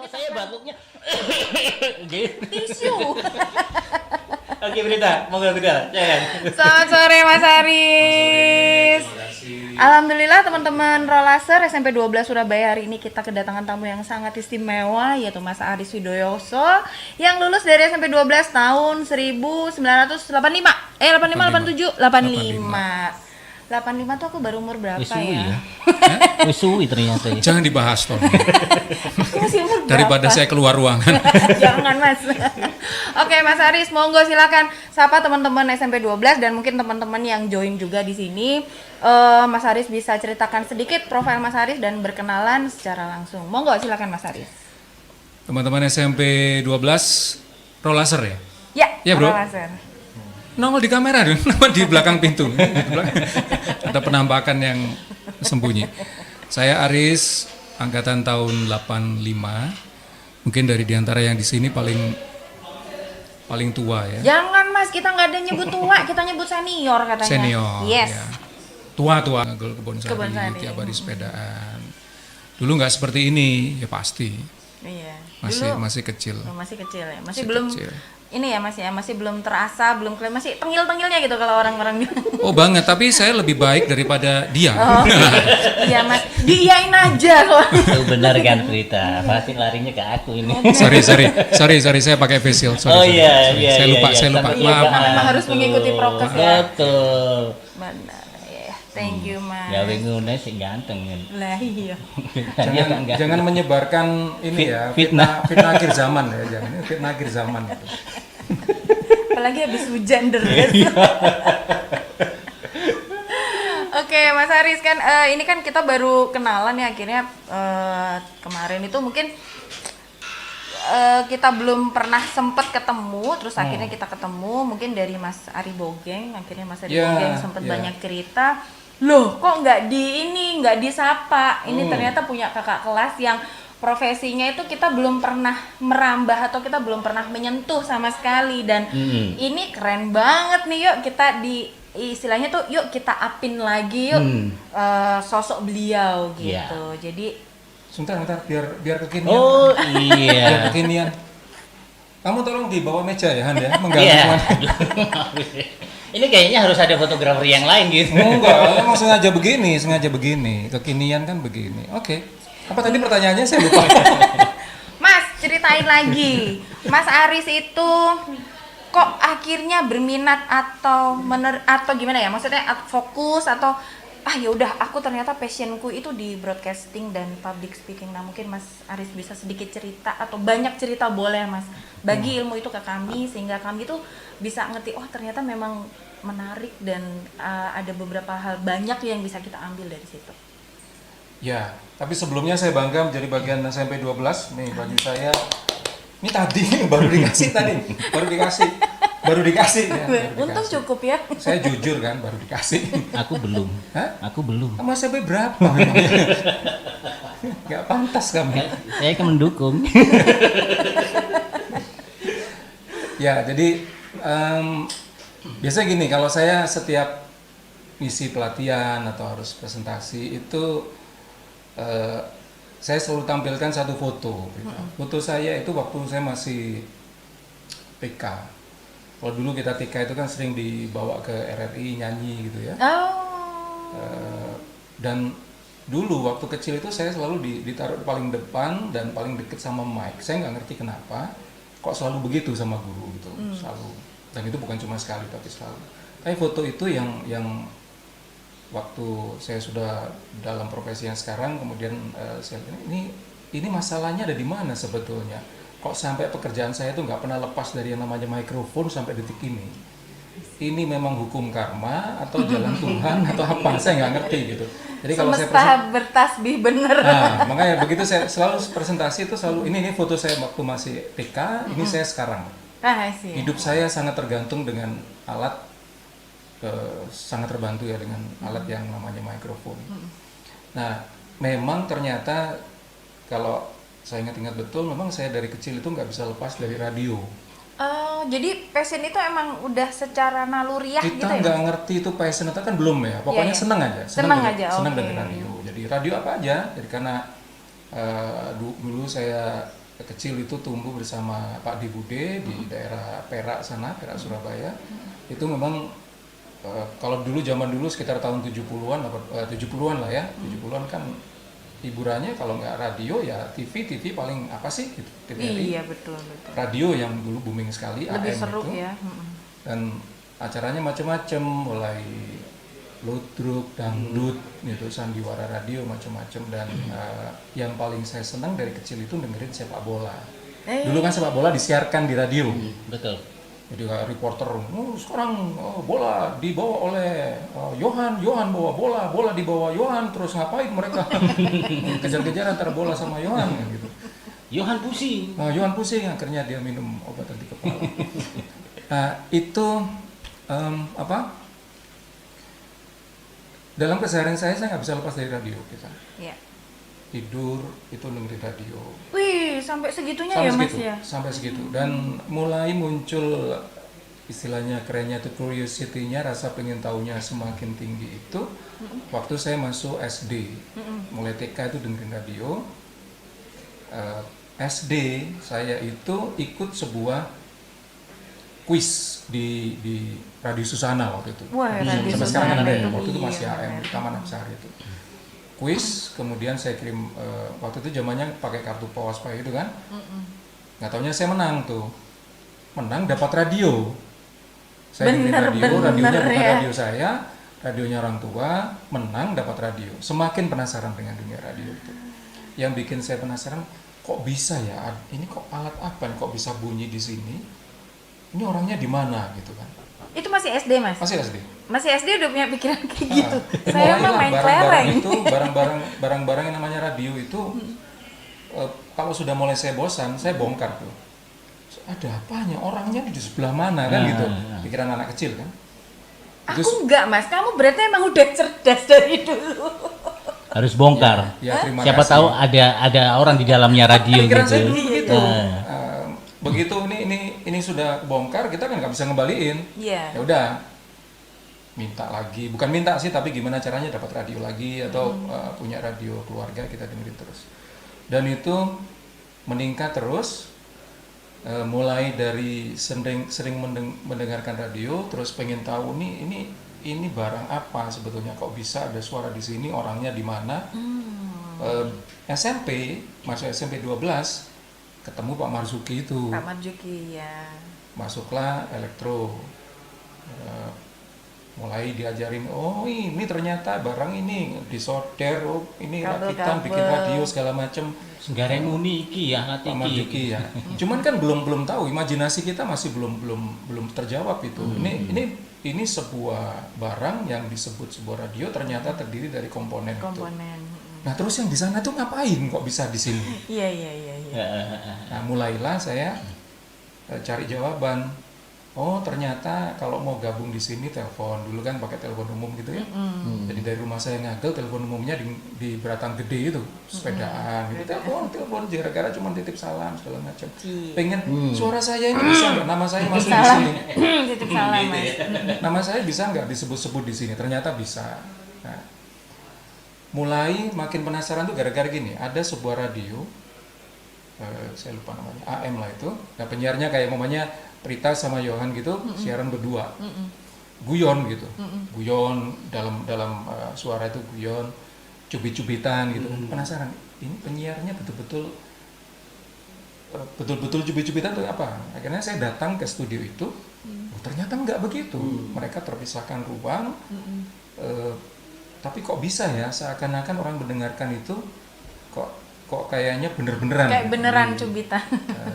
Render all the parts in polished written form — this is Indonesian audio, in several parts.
saya batuknya gitu. Tisu. Oke Berita, mau Berita, jangan. Selamat sore Mas Aris. Alhamdulillah teman-teman Rolaser SMP 12 Surabaya, hari ini kita kedatangan tamu yang sangat istimewa, yaitu Mas Aris Widoyoso yang lulus dari SMP 12 tahun 1985. 85, 87, 85. 85 tuh aku baru umur berapa Wisui ya? Wisui ternyata ya. Jangan dibahas Tom. Aku masih umur berapa? Daripada saya keluar ruangan. Jangan Mas. Oke Mas Aris, monggo silakan sapa teman-teman SMP 12 dan mungkin teman-teman yang join juga di sini. Mas Aris bisa ceritakan sedikit profil Mas Aris dan berkenalan secara langsung. Monggo silakan Mas Aris. Teman-teman SMP 12 Rolaser ya? Ya, Ya, Bro. Rolaser. Nongol di kamera dong, di belakang pintu. Ada penampakan yang sembunyi. Saya Aris, angkatan tahun 85. Mungkin dari diantara yang di sini paling tua ya. Jangan Mas, kita nggak ada nyebut tua, kita nyebut senior katanya. Senior. Yes. Ya. Tua-tua kebun Kebun sari, sari. tiap hari sepedaan. Dulu nggak seperti ini, ya pasti. Iya. Masih kecil. Masih kecil ya. Masih Masih belum kecil. ini ya Mas ya, masih belum terasa, belum kelihatan, masih tengil-tengilnya gitu kalau orang-orang bilang. Oh banget, tapi saya lebih baik daripada dia. Oh, iya Mas, diiyain aja kok. Itu benar kan Berita, pasti larinya ke aku ini. sorry, saya pakai facial. Sorry. Saya lupa. Tapi ya, Maaf. Memang harus mengikuti prokes ya. Betul. Benar ya. Thank you Mas. Gawe ngune sih ganteng kan. Lah iya. Jangan menyebarkan ini ya, Fitnah. fitnah akhir zaman ya, jangan. Ini fitnah akhir zaman itu. Apalagi habis hujan deras. Oke, Mas Aris kan ini kan kita baru kenalan ya akhirnya kemarin itu mungkin kita belum pernah sempet ketemu, terus akhirnya kita ketemu mungkin dari Mas Ari Bogeng, akhirnya Mas Ari Bogeng sempet banyak cerita. Loh, kok nggak disapa? Ini ternyata punya kakak kelas yang profesinya itu kita belum pernah merambah atau kita belum pernah menyentuh sama sekali dan ini keren banget nih, yuk kita istilahnya tuh yuk kita upin lagi yuk sosok beliau gitu. Yeah. Jadi Sebentar, biar kekinian. Oh Biar iya. kekinian. Kamu tolong di bawah meja ya, Han ya, mengganggu Iya. semua. Ini kayaknya harus ada fotografer yang lain gitu. Enggak, emang sengaja begini. Kekinian kan begini. Oke. Apa tadi pertanyaannya saya lupa. Mas, ceritain lagi. Mas Aris itu kok akhirnya berminat atau atau gimana ya? Maksudnya fokus atau ya udah aku ternyata passionku itu di broadcasting dan public speaking. Nah, mungkin Mas Aris bisa sedikit cerita atau banyak cerita boleh Mas. Bagi ilmu itu ke kami sehingga kami tuh bisa ngerti ternyata memang menarik dan ada beberapa hal banyak yang bisa kita ambil dari situ. Ya, tapi sebelumnya saya bangga menjadi bagian SMP 12. Nih baju saya. Ini tadi baru dikasih Baru dikasih ya. Untung cukup ya. Saya jujur kan, baru dikasih. Aku belum. Hah? Aku belum. Kamu SMP berapa memangnya? Gak pantas kamu. Saya kan mendukung. Ya, jadi biasanya gini, kalau saya setiap misi pelatihan atau harus presentasi itu saya selalu tampilkan satu foto. Foto saya itu waktu saya masih TK. Kalau dulu kita TK itu kan sering dibawa ke RRI nyanyi gitu ya. Dan dulu waktu kecil itu saya selalu ditaruh paling depan dan paling deket sama mic. Saya nggak ngerti kenapa kok selalu begitu sama guru gitu, selalu. Dan itu bukan cuma sekali tapi selalu. Tapi foto itu yang waktu saya sudah dalam profesi yang sekarang, kemudian saya ini masalahnya ada di mana sebetulnya? Kok sampai pekerjaan saya itu nggak pernah lepas dari yang namanya mikrofon sampai detik ini? Ini memang hukum karma atau jalan Tuhan atau apa? Saya nggak ngerti gitu. Jadi kalau semesta bertasbih bener. Nah, makanya begitu saya selalu presentasi itu selalu ini foto saya waktu masih TK, ini saya sekarang. Hidup saya sangat tergantung dengan alat, sangat terbantu ya dengan alat yang namanya mikrofon. Nah, memang ternyata kalau saya ingat-ingat betul, memang saya dari kecil itu nggak bisa lepas dari radio. Jadi passion itu emang udah secara naluriah gitu ya? Kita nggak ngerti itu passion atau kan belum ya, pokoknya seneng aja. Seneng okay. dengan radio. Jadi radio apa aja, jadi karena dulu saya kecil itu tumbuh bersama Pak Dibude di daerah Perak sana, Perak Surabaya. Itu memang kalau dulu zaman dulu sekitar tahun 70-an 70-an lah ya. 70-an kan hiburannya kalau nggak radio ya TV paling apa sih gitu, TVRI. Iya, betul. Radio yang dulu booming sekali, Lebih AM seru itu. ya. Dan acaranya macam-macam, mulai ludruk, dangdut, gitu, sandiwara radio macam-macam. Dan yang paling saya senang dari kecil itu dengerin sepak bola. Dulu kan sepak bola disiarkan di radio. Betul. Jadi reporter, sekarang bola dibawa oleh Johan bawa bola dibawa Johan, terus ngapain mereka? Kejar-kejaran antara bola sama Johan gitu. Johan pusing. Johan pusing, akhirnya dia minum obat anti kepala. Nah, itu dalam keseharian saya nggak bisa lepas dari radio kita. Iya. Tidur itu dengerin radio. Wih, sampai segitunya ya Mas ya? Sampai segitu. Dan mulai muncul istilahnya kerennya itu curiosity-nya, rasa pengen tahunya semakin tinggi itu waktu saya masuk SD. Mulai TK itu dengerin radio. SD saya itu ikut sebuah kuis di Radio Susana waktu itu. Wah, Radio sampai sekarang Susana ada ya. itu, Waktu itu masih iya, AM di Taman Apsari itu. Kuis, kemudian saya kirim waktu itu zamannya pakai kartu pos Pak itu kan. Nggak taunya saya menang tuh. Menang dapat radio. Saya dengerin radionya bukan ya. radio saya, radionya orang tua, menang dapat radio. Semakin penasaran dengan dunia radio itu. Yang bikin saya penasaran, kok bisa ya? Ini kok alat apa? Kok bisa bunyi di sini? Ini orangnya di mana gitu kan? Itu masih SD Mas? Masih SD. Masih SD udah punya pikiran kayak gitu. Saya mah Mulailah main barang-barang kelereng. itu, barang-barang yang namanya radio itu, kalau sudah mulai saya bosan, saya bongkar tuh. Ada apanya? Orangnya di sebelah mana kan gitu? Pikiran anak kecil kan? Aku enggak Mas, kamu berarti emang udah cerdas dari dulu. Harus bongkar. Ya, terima Siapa kasih. tahu ada orang di dalamnya radio Pikiran gitu. saya dulu begitu. Nah. Begitu ini sudah bongkar, kita kan nggak bisa ngembaliin. Iya. Ya udah, minta lagi, bukan minta sih, tapi gimana caranya dapat radio lagi atau punya radio keluarga kita dengerin terus. Dan itu meningkat terus, mulai dari sering mendengarkan radio, terus pengen tahu ini barang apa sebetulnya, kok bisa ada suara di sini, orangnya di mana. SMP, masuk SMP 12, ketemu Pak Marzuki itu. Pak Marzuki ya. Masuklah elektro. Mulai diajarin, oh ini ternyata barang ini disolder, oh ini rakitan bikin radio segala macam. Gareng uni iki ya hati Pak Marzuki ya. Cuman kan belum tahu, imajinasi kita masih belum terjawab itu. Ini sebuah barang yang disebut sebuah radio ternyata terdiri dari komponen. Itu. Nah, terus yang di sana tuh ngapain kok bisa di sini? Iya. Nah, mulailah saya cari jawaban. Oh, ternyata kalau mau gabung di sini telepon. Dulu kan pakai telepon umum gitu ya. Jadi dari rumah saya Ngagel, telepon umumnya di Beratang Gede itu, sepedaan gitu. Telepon gara-gara cuma titip salam segala macam. Pengen suara saya ini bisa nggak nama saya masuk di sini? Titip salam Mas. Nama saya bisa nggak disebut-sebut di sini? Ternyata bisa. Nah, mulai makin penasaran tuh gara-gara gini. Ada sebuah radio, saya lupa namanya, AM lah itu. Nah, penyiarnya kayak mamanya Prita sama Johan gitu, siaran berdua, guyon gitu, guyon dalam suara itu guyon, cubit-cubitan gitu. Penasaran, ini penyiarnya betul-betul cubit-cubitan itu apa? Akhirnya saya datang ke studio itu, ternyata nggak begitu. Mereka terpisahkan ruang, tapi kok bisa ya? Seakan-akan orang mendengarkan itu kok kayaknya bener-beneran. Kayak beneran cubitan.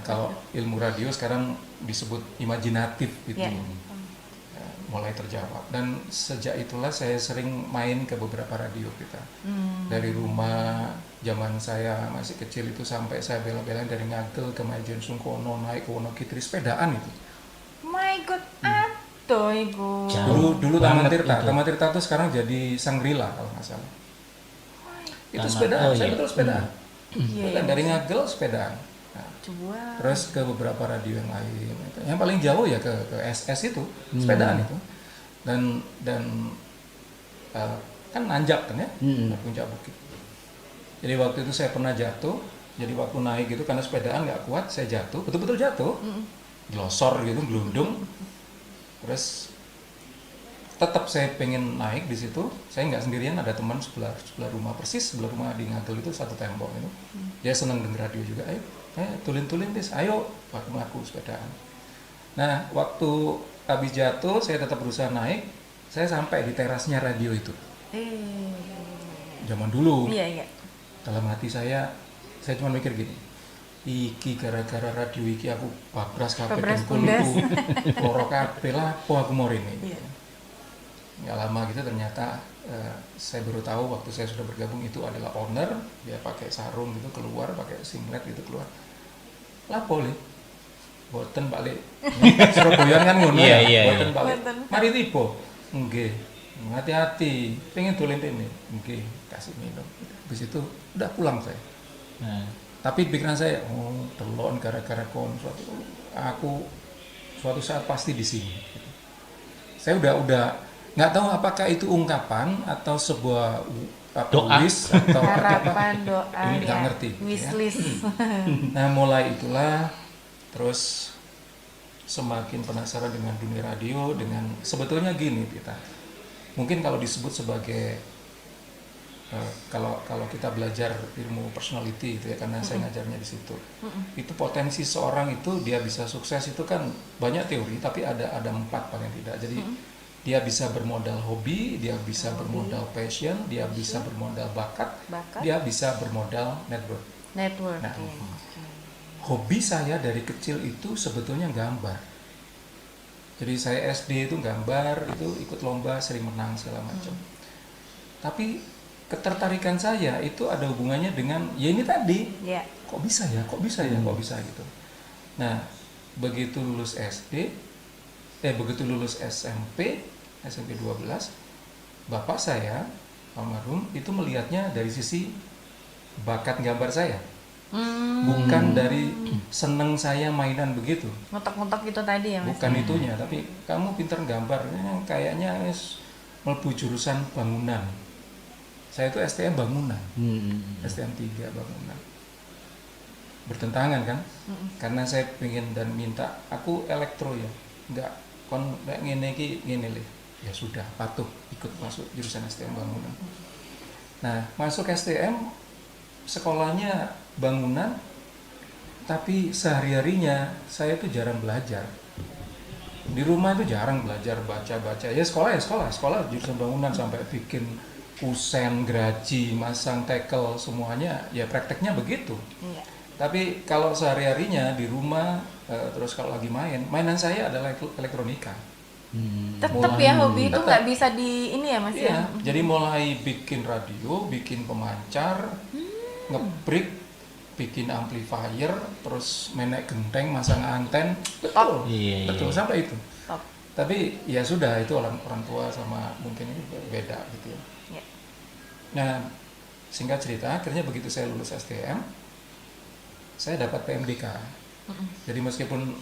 Kalau ilmu radio sekarang disebut imajinatif gitu. Yeah. Mulai terjawab. Dan sejak itulah saya sering main ke beberapa radio kita. Dari rumah, zaman saya masih kecil itu sampai saya bela-belain dari Ngagel ke Majen Sungkono, naik ke Wonokitri, sepedaan itu. My God, atuh Ibu. Dulu Taman Tirta. Taman Tirta itu sekarang jadi Sangrila kalau nggak salah. Itu sepedaan, saya betul sepedaan. Dari Ngagel sepedaan. Nah, terus ke beberapa radio yang lain. Yang paling jauh ya ke SS itu, sepedaan itu. Dan kan nanjak kan ya, puncak bukit. Jadi waktu itu saya pernah jatuh, Jadi waktu naik gitu karena sepedaan nggak kuat, saya jatuh, betul-betul jatuh, glosor gitu, gelundung. Terus tetap saya pengen naik di situ. Saya nggak sendirian, ada teman sebelah rumah, persis sebelah rumah di Ngagel itu satu tembok itu. Dia seneng denger radio juga. Ayo, tulin des, ayo, aku sepedaan. Nah, waktu habis jatuh, saya tetap berusaha naik. Saya sampai di terasnya radio itu. Zaman dulu. Iya. Dalam hati saya cuma mikir gini. Iki gara-gara radio iki aku babras kabeh dengkulku. Loro kabeh lah, apa aku mau ini. Iya. Nggak lama gitu ternyata saya baru tahu waktu saya sudah bergabung itu adalah owner. Dia pakai sarung gitu keluar, pakai singlet gitu keluar. Lapo le? Boten balik. Surabaya kan ngono ya. Boten balik. Mari tiba. Nggih. Hati-hati. Pengen dolen ini. Nggih, kasih minum. Habis itu udah pulang saya. Nah, Tapi pikiran saya, telon gara-gara aku suatu saat pasti di sini. Saya udah nggak tahu apakah itu ungkapan atau sebuah Doa. wish atau Harapan, doa, ini nggak ya. ngerti. Wishlist. Nah mulai itulah terus semakin penasaran dengan dunia radio, dengan sebetulnya gini kita. Mungkin kalau disebut sebagai kalau kita belajar ilmu personality itu ya karena saya ngajarnya di situ. Itu potensi seorang itu dia bisa sukses itu kan banyak teori tapi ada 4 paling tidak. Jadi dia bisa bermodal hobi, dia bisa bermodal passion, dia bisa bermodal bakat, dia bisa bermodal network. Network. Nah, hobi saya dari kecil itu sebetulnya gambar. Jadi saya SD itu gambar, itu ikut lomba, sering menang segala macam. Tapi ketertarikan saya itu ada hubungannya dengan ya ini tadi. Yeah. Kok bisa ya gitu. Nah, begitu lulus SMP 12, bapak saya almarhum itu melihatnya dari sisi bakat gambar saya. Bukan dari seneng saya mainan begitu. Ngotak-ngotak itu tadi ya Mas? Bukan itunya, tapi kamu pinter gambar, kayaknya mlebu jurusan bangunan. Saya itu STM bangunan, STM 3 bangunan. Bertentangan kan? Karena saya pengen dan minta, aku elektro ya, enggak kon ngene iki ngene le. Ya sudah, patuh ikut masuk jurusan STM bangunan. Nah, masuk STM sekolahnya bangunan, tapi sehari-harinya saya tuh jarang belajar. Di rumah itu jarang belajar baca-baca. Ya sekolah jurusan bangunan sampai bikin kusen, geraji, masang tekel semuanya ya prakteknya begitu. Iya. Tapi kalau sehari-harinya di rumah terus kalau lagi mainan saya adalah elektronika. Tetap ya hobi itu nggak bisa di ini ya Mas Iya, ya? jadi mulai bikin radio, bikin pemancar, ngebrik, bikin amplifier, terus menek genteng, masang anten, betul, betul sampai itu. Top. Tapi ya sudah itu orang tua sama mungkin ini beda gitu ya. Yeah. Nah, singkat cerita, akhirnya begitu saya lulus STM, saya dapat PMDK. Jadi meskipun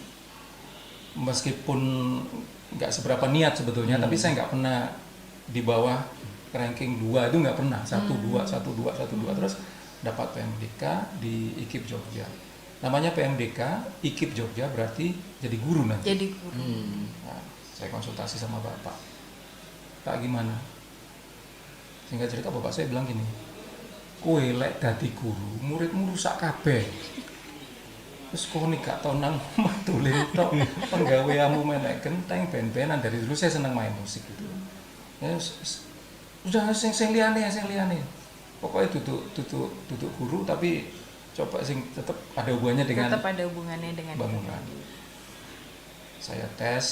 nggak seberapa niat sebetulnya, tapi saya nggak pernah di bawah ranking 2 itu nggak pernah, 1, 2 terus dapat PMDK di IKIP Jogja. Namanya PMDK IKIP Jogja berarti jadi guru nanti. Jadi guru. Nah, saya konsultasi sama bapak. Pak gimana? Singkat cerita bapak saya bilang gini, kowe lek dadi guru, muridmu rusak kabeh. Terus kok nih gak tau nang omah tulen tok penggaweanmu menek genteng ben-benan. Dari dulu saya senang main musik gitu. Ya udah sing liyane. Pokoknya tutuk guru tapi coba sing tetap ada hubungannya dengan bangunan. Saya tes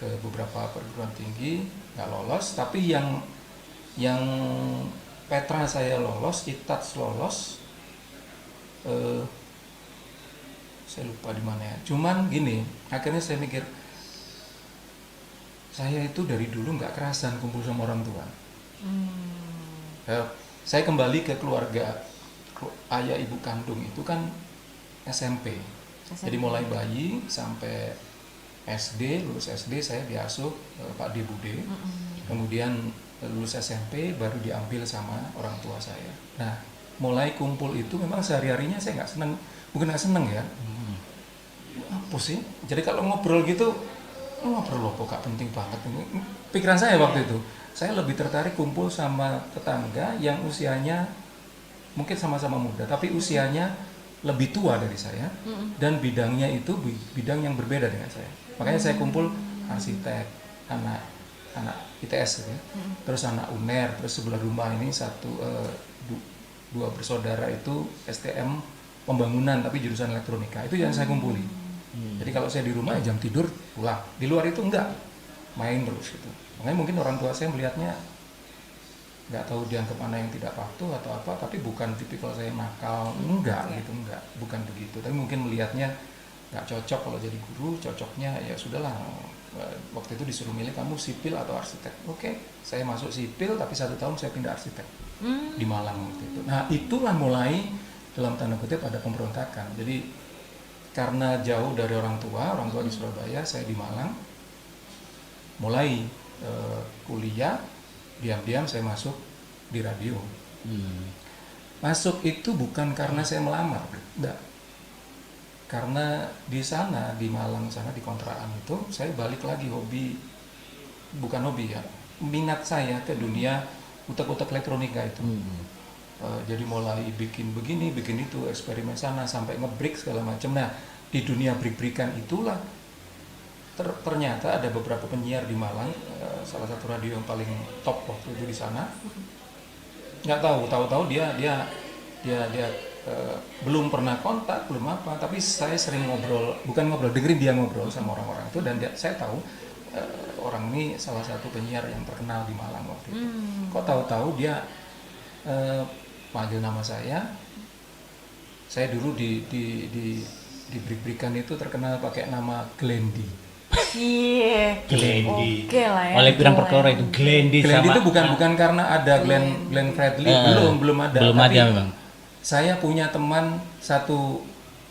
ke beberapa perguruan tinggi nggak lolos, tapi yang Petra saya lolos, ITATS lolos. Saya lupa di mana ya. Cuman gini, akhirnya saya mikir, saya itu dari dulu nggak kerasan kumpul sama orang tua. Saya kembali ke keluarga ayah ibu kandung itu kan SMP. Jadi mulai bayi sampai SD, lulus SD saya diasuh Pak D Bude. Kemudian lulus SMP baru diambil sama orang tua saya. Nah, mulai kumpul itu memang sehari-harinya saya nggak seneng, bukan nggak seneng ya, apa sih? Jadi kalau ngobrol gitu, ngobrol apa gak penting banget. Pikiran saya waktu itu, saya lebih tertarik kumpul sama tetangga yang usianya mungkin sama-sama muda, tapi usianya lebih tua dari saya dan bidangnya itu bidang yang berbeda dengan saya. Makanya saya kumpul arsitek, anak ITS gitu ya. Terus anak UNER, terus sebelah rumah ini dua bersaudara itu STM pembangunan tapi jurusan elektronika. Itu yang saya kumpuli. Jadi kalau saya di rumah jam tidur pulang. Di luar itu enggak, main terus gitu. Makanya mungkin orang tua saya melihatnya nggak tahu dianggap anak yang tidak patuh atau apa, tapi bukan tipikal saya nakal, enggak gitu, enggak, bukan begitu. Tapi mungkin melihatnya nggak cocok kalau jadi guru, cocoknya ya sudahlah. Waktu itu disuruh milih kamu sipil atau arsitek. Oke, saya masuk sipil tapi 1 tahun saya pindah arsitek di Malang waktu itu. Nah itulah mulai dalam tanda kutip ada pemberontakan. Jadi karena jauh dari orang tua di Surabaya, saya di Malang, mulai kuliah, diam-diam saya masuk di radio. Masuk itu bukan karena saya melamar, enggak. Karena di sana, di Malang sana, di kontrakan itu, saya balik lagi bukan hobi ya, minat saya ke dunia utek-utek elektronika itu. Jadi mulai bikin begini, bikin itu, eksperimen sana, sampai nge-break segala macam. Nah, di dunia break-breakan itulah ternyata ada beberapa penyiar di Malang, salah satu radio yang paling top waktu itu di sana. Nggak tahu dia belum pernah kontak, belum apa, tapi saya sering dengerin dia ngobrol sama orang-orang itu, dan saya tahu orang ini salah satu penyiar yang terkenal di Malang waktu itu. Kok tahu-tahu dia panggil nama saya dulu di break-breakan itu terkenal pakai nama Glendy. Iya. Glendy. Oke lah ya. Oleh pirang perkara itu Glendy Glendy sama itu bukan karena ada Glenn Fredly, belum ada. Belum tapi ada memang. saya punya teman satu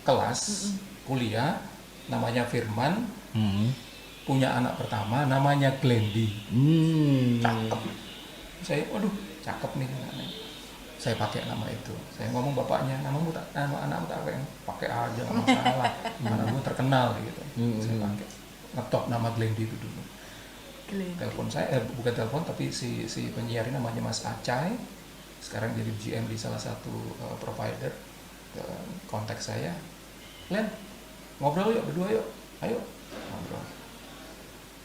kelas kuliah namanya Firman, punya anak pertama namanya Glendy. Cakep. Saya waduh, cakep nih anaknya. Saya pakai nama itu. Saya ngomong bapaknya, anakmu tak pakai aja, nggak masalah. Karena gue terkenal gitu. Saya pakai. Ngetop nama Glendy itu dulu. Telepon saya, bukan telepon tapi si penyiar ini namanya Mas Acai. Sekarang jadi GM di salah satu provider. Kontak saya, Len, ngobrol yuk berdua yuk, ayo ngobrol.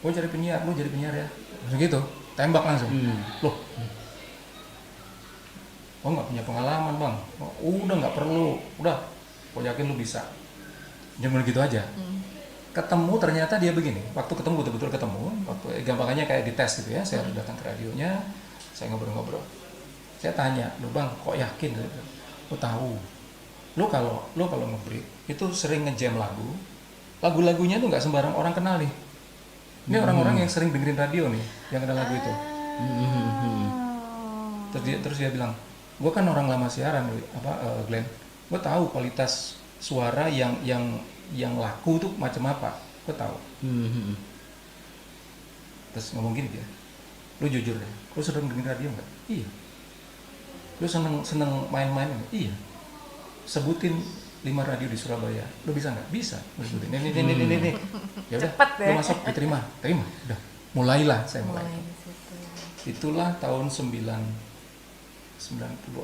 Gue jadi penyiar, lu jadi penyiar ya. Langsung gitu, tembak langsung. Loh, oh nggak punya pengalaman bang, udah nggak perlu, udah, gue yakin lu bisa. Jangan gitu aja. Ketemu ternyata dia begini, waktu ketemu betul-betul ketemu, waktu gampangannya kayak dites gitu ya, saya harus datang ke radionya, saya ngobrol-ngobrol. Saya tanya, lu bang, kok yakin? Lu tahu, lu kalau nge-break itu sering nge-jam lagu-lagunya tuh nggak sembarang orang kenal nih. Ini orang-orang yang sering dengerin radio nih, yang kenal lagu itu. Terus dia bilang, gue kan orang lama siaran, Glenn, gue tahu kualitas suara yang laku tuh macam apa, gue tahu. Terus ngomong gini dia, lu jujur deh, lu sering dengerin radio nggak? Iya. Lu seneng main-main nggak? Iya. Sebutin 5 radio di Surabaya, lu bisa nggak? Bisa. Sebutin. Ini. Ya udah, lu masuk, diterima. Udah. Mulailah saya mulai. Itulah tahun 90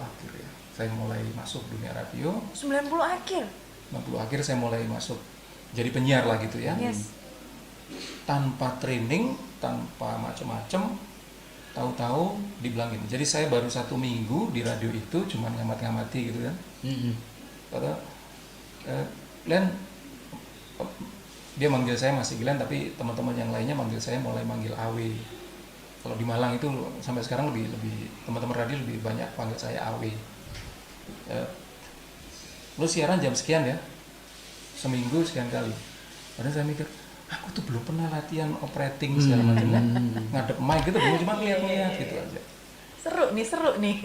akhir ya. Saya mulai masuk dunia radio. 90 akhir. 90 akhir saya mulai masuk jadi penyiar lah gitu ya. Yes. Tanpa training, tanpa macam-macam, tahu-tahu dibilang gini. Jadi saya baru 1 minggu di radio itu cuma ngamat-ngamati gitu kan. Kata Glenn, dia manggil saya masih Glenn, tapi teman-teman yang lainnya manggil saya mulai manggil Awe. Kalau di Malang itu sampai sekarang lebih teman-teman radio lebih banyak panggil saya Awe. Lu siaran jam sekian ya, seminggu sekian kali. Padahal saya mikir, aku tuh belum pernah latihan operating segala macamnya, ngadep mic gitu, belum, cuma lihat-lihat gitu aja. Seru nih.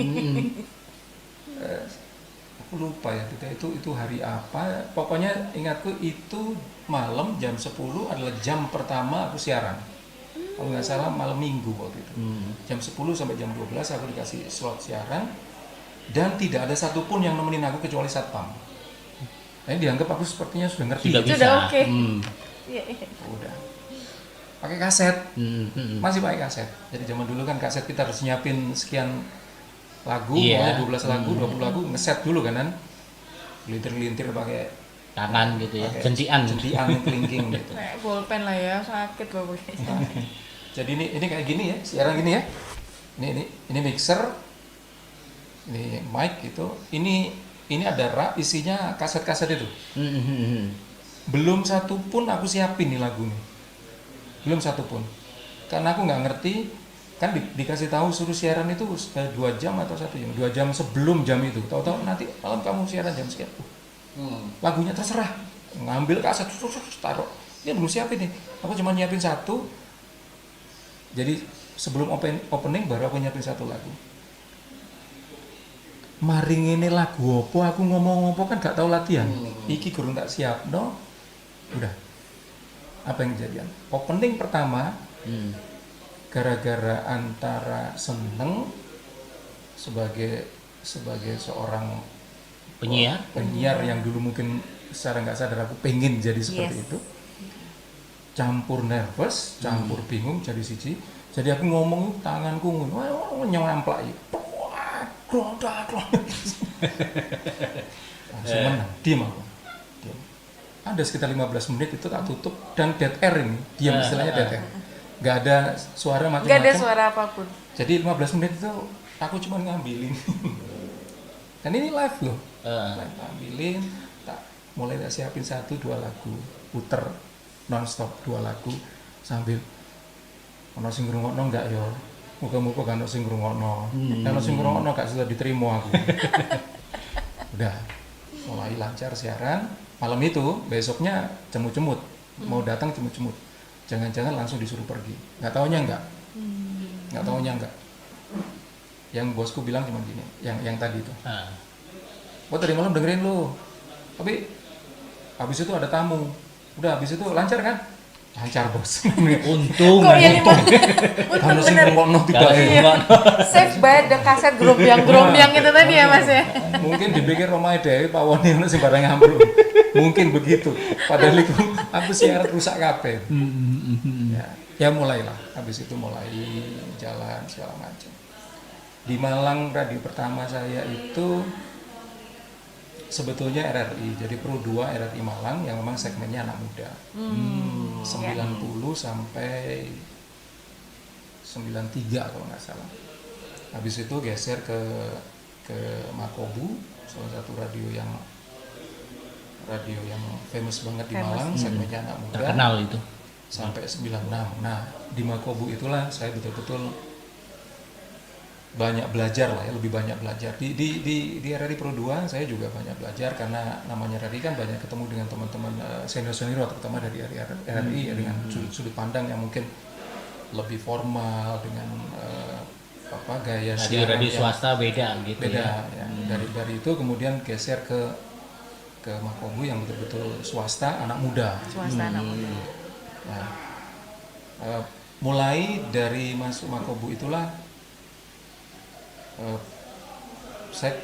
Aku lupa ya, itu hari apa. Pokoknya ingatku itu malam jam 10 adalah jam pertama aku siaran. Kalau nggak salah malam minggu waktu itu. Jam 10 sampai jam 12 aku dikasih slot siaran. dan tidak ada satupun yang nemenin aku kecuali satpam. Nah, ini dianggap aku sepertinya sudah ngerti. Sudah gitu. bisa. Sudah oke. Hmm. Iya, iya. Udah. Pakai kaset. Hmm. Masih pakai kaset. Jadi zaman dulu kan kaset kita harus nyiapin sekian lagu, Iya. pokoknya 12 lagu, 20 lagu, ngeset dulu kan. Lintir-lintir pakai Tangan gitu ya, pakai jentian. jentian yang kelingking gitu. Kayak bolpen lah ya, sakit loh begini. Nah, jadi ini kayak gini ya, siaran gini ya. Ini mixer, ini mic gitu. Ini ada rak isinya kaset-kaset itu. Hmm. Belum satu pun aku siapin nih lagu nih. Belum satu pun. Karena aku nggak ngerti, kan dikasih tahu suruh siaran itu 2 jam atau 1 jam. 2 jam sebelum jam itu. Tahu-tahu nanti malam kamu siaran jam sekian. Lagunya terserah. Ngambil kaset terus taruh. Ini belum siapin nih. Aku cuma nyiapin satu. Jadi sebelum opening baru aku nyiapin satu lagu. Maring ini lagu opo aku ngomong-ngomong kan gak tahu latihan. Iki gurung tak siap, no. Udah. Apa yang kejadian? Opening pertama gara-gara antara seneng sebagai seorang penyiar yang dulu mungkin secara nggak sadar aku pengen jadi seperti Yes. itu, campur nervous, campur bingung jadi siji. Jadi aku ngomong tanganku nyamplak itu. Langsung menang, diam aku. Diam. Ada sekitar 15 menit itu tak tutup dan dead air ini, diam istilahnya dead air. Gak ada suara macam-macam. Gak ada suara apapun. Jadi 15 menit itu aku cuma ngambilin. Dan ini live loh. Live ngambilin, mulai tak siapin 1-2 lagu, puter non-stop 2 lagu sambil ono sing ngrungokno enggak yo. Muga-muga kan ono sing ngrungokno. Kalau sing ngrungokno gak sudah diterima aku. Udah mulai lancar siaran. Malam itu besoknya cemut-cemut. Mau datang cemut-cemut. Jangan-jangan langsung disuruh pergi. Nggak taunya enggak. Nggak taunya enggak. Yang bosku bilang cuma gini, yang tadi itu. Oh tadi malam dengerin lu. Tapi habis itu ada tamu. Udah habis itu lancar kan? Lancar bos. Untung. Kok yang Kalau sing ngomongno Kalau tidak. Save by the kaset grombyang itu tadi ya mas ya. Mungkin dipikir omahe dhewe pawone ono sing barang ambruk. Mungkin begitu. Padahal itu aku siaran rusak kabeh. Ya mulailah. Habis itu mulai jalan segala macam. Di Malang radio pertama saya itu sebetulnya RRI, jadi Pro 2 RRI Malang yang memang segmennya anak muda. 90 sampai 93 kalau nggak salah. Habis itu geser ke Makobu, salah satu radio yang famous banget di Malang, segmennya anak muda. Terkenal itu. Sampai 96. Nah, di Makobu itulah saya betul-betul banyak belajar lah ya, lebih banyak belajar. Di RRI Pro 2 saya juga banyak belajar karena namanya RRI kan banyak ketemu dengan teman-teman senior-senior terutama dari RRI ya, dengan sudut pandang yang mungkin lebih formal dengan gaya siaran Radio yang swasta beda gitu beda ya. ya. Dari itu kemudian geser ke Makobu yang betul-betul swasta anak muda. Swasta anak muda. Nah, mulai dari masuk Makobu itulah saya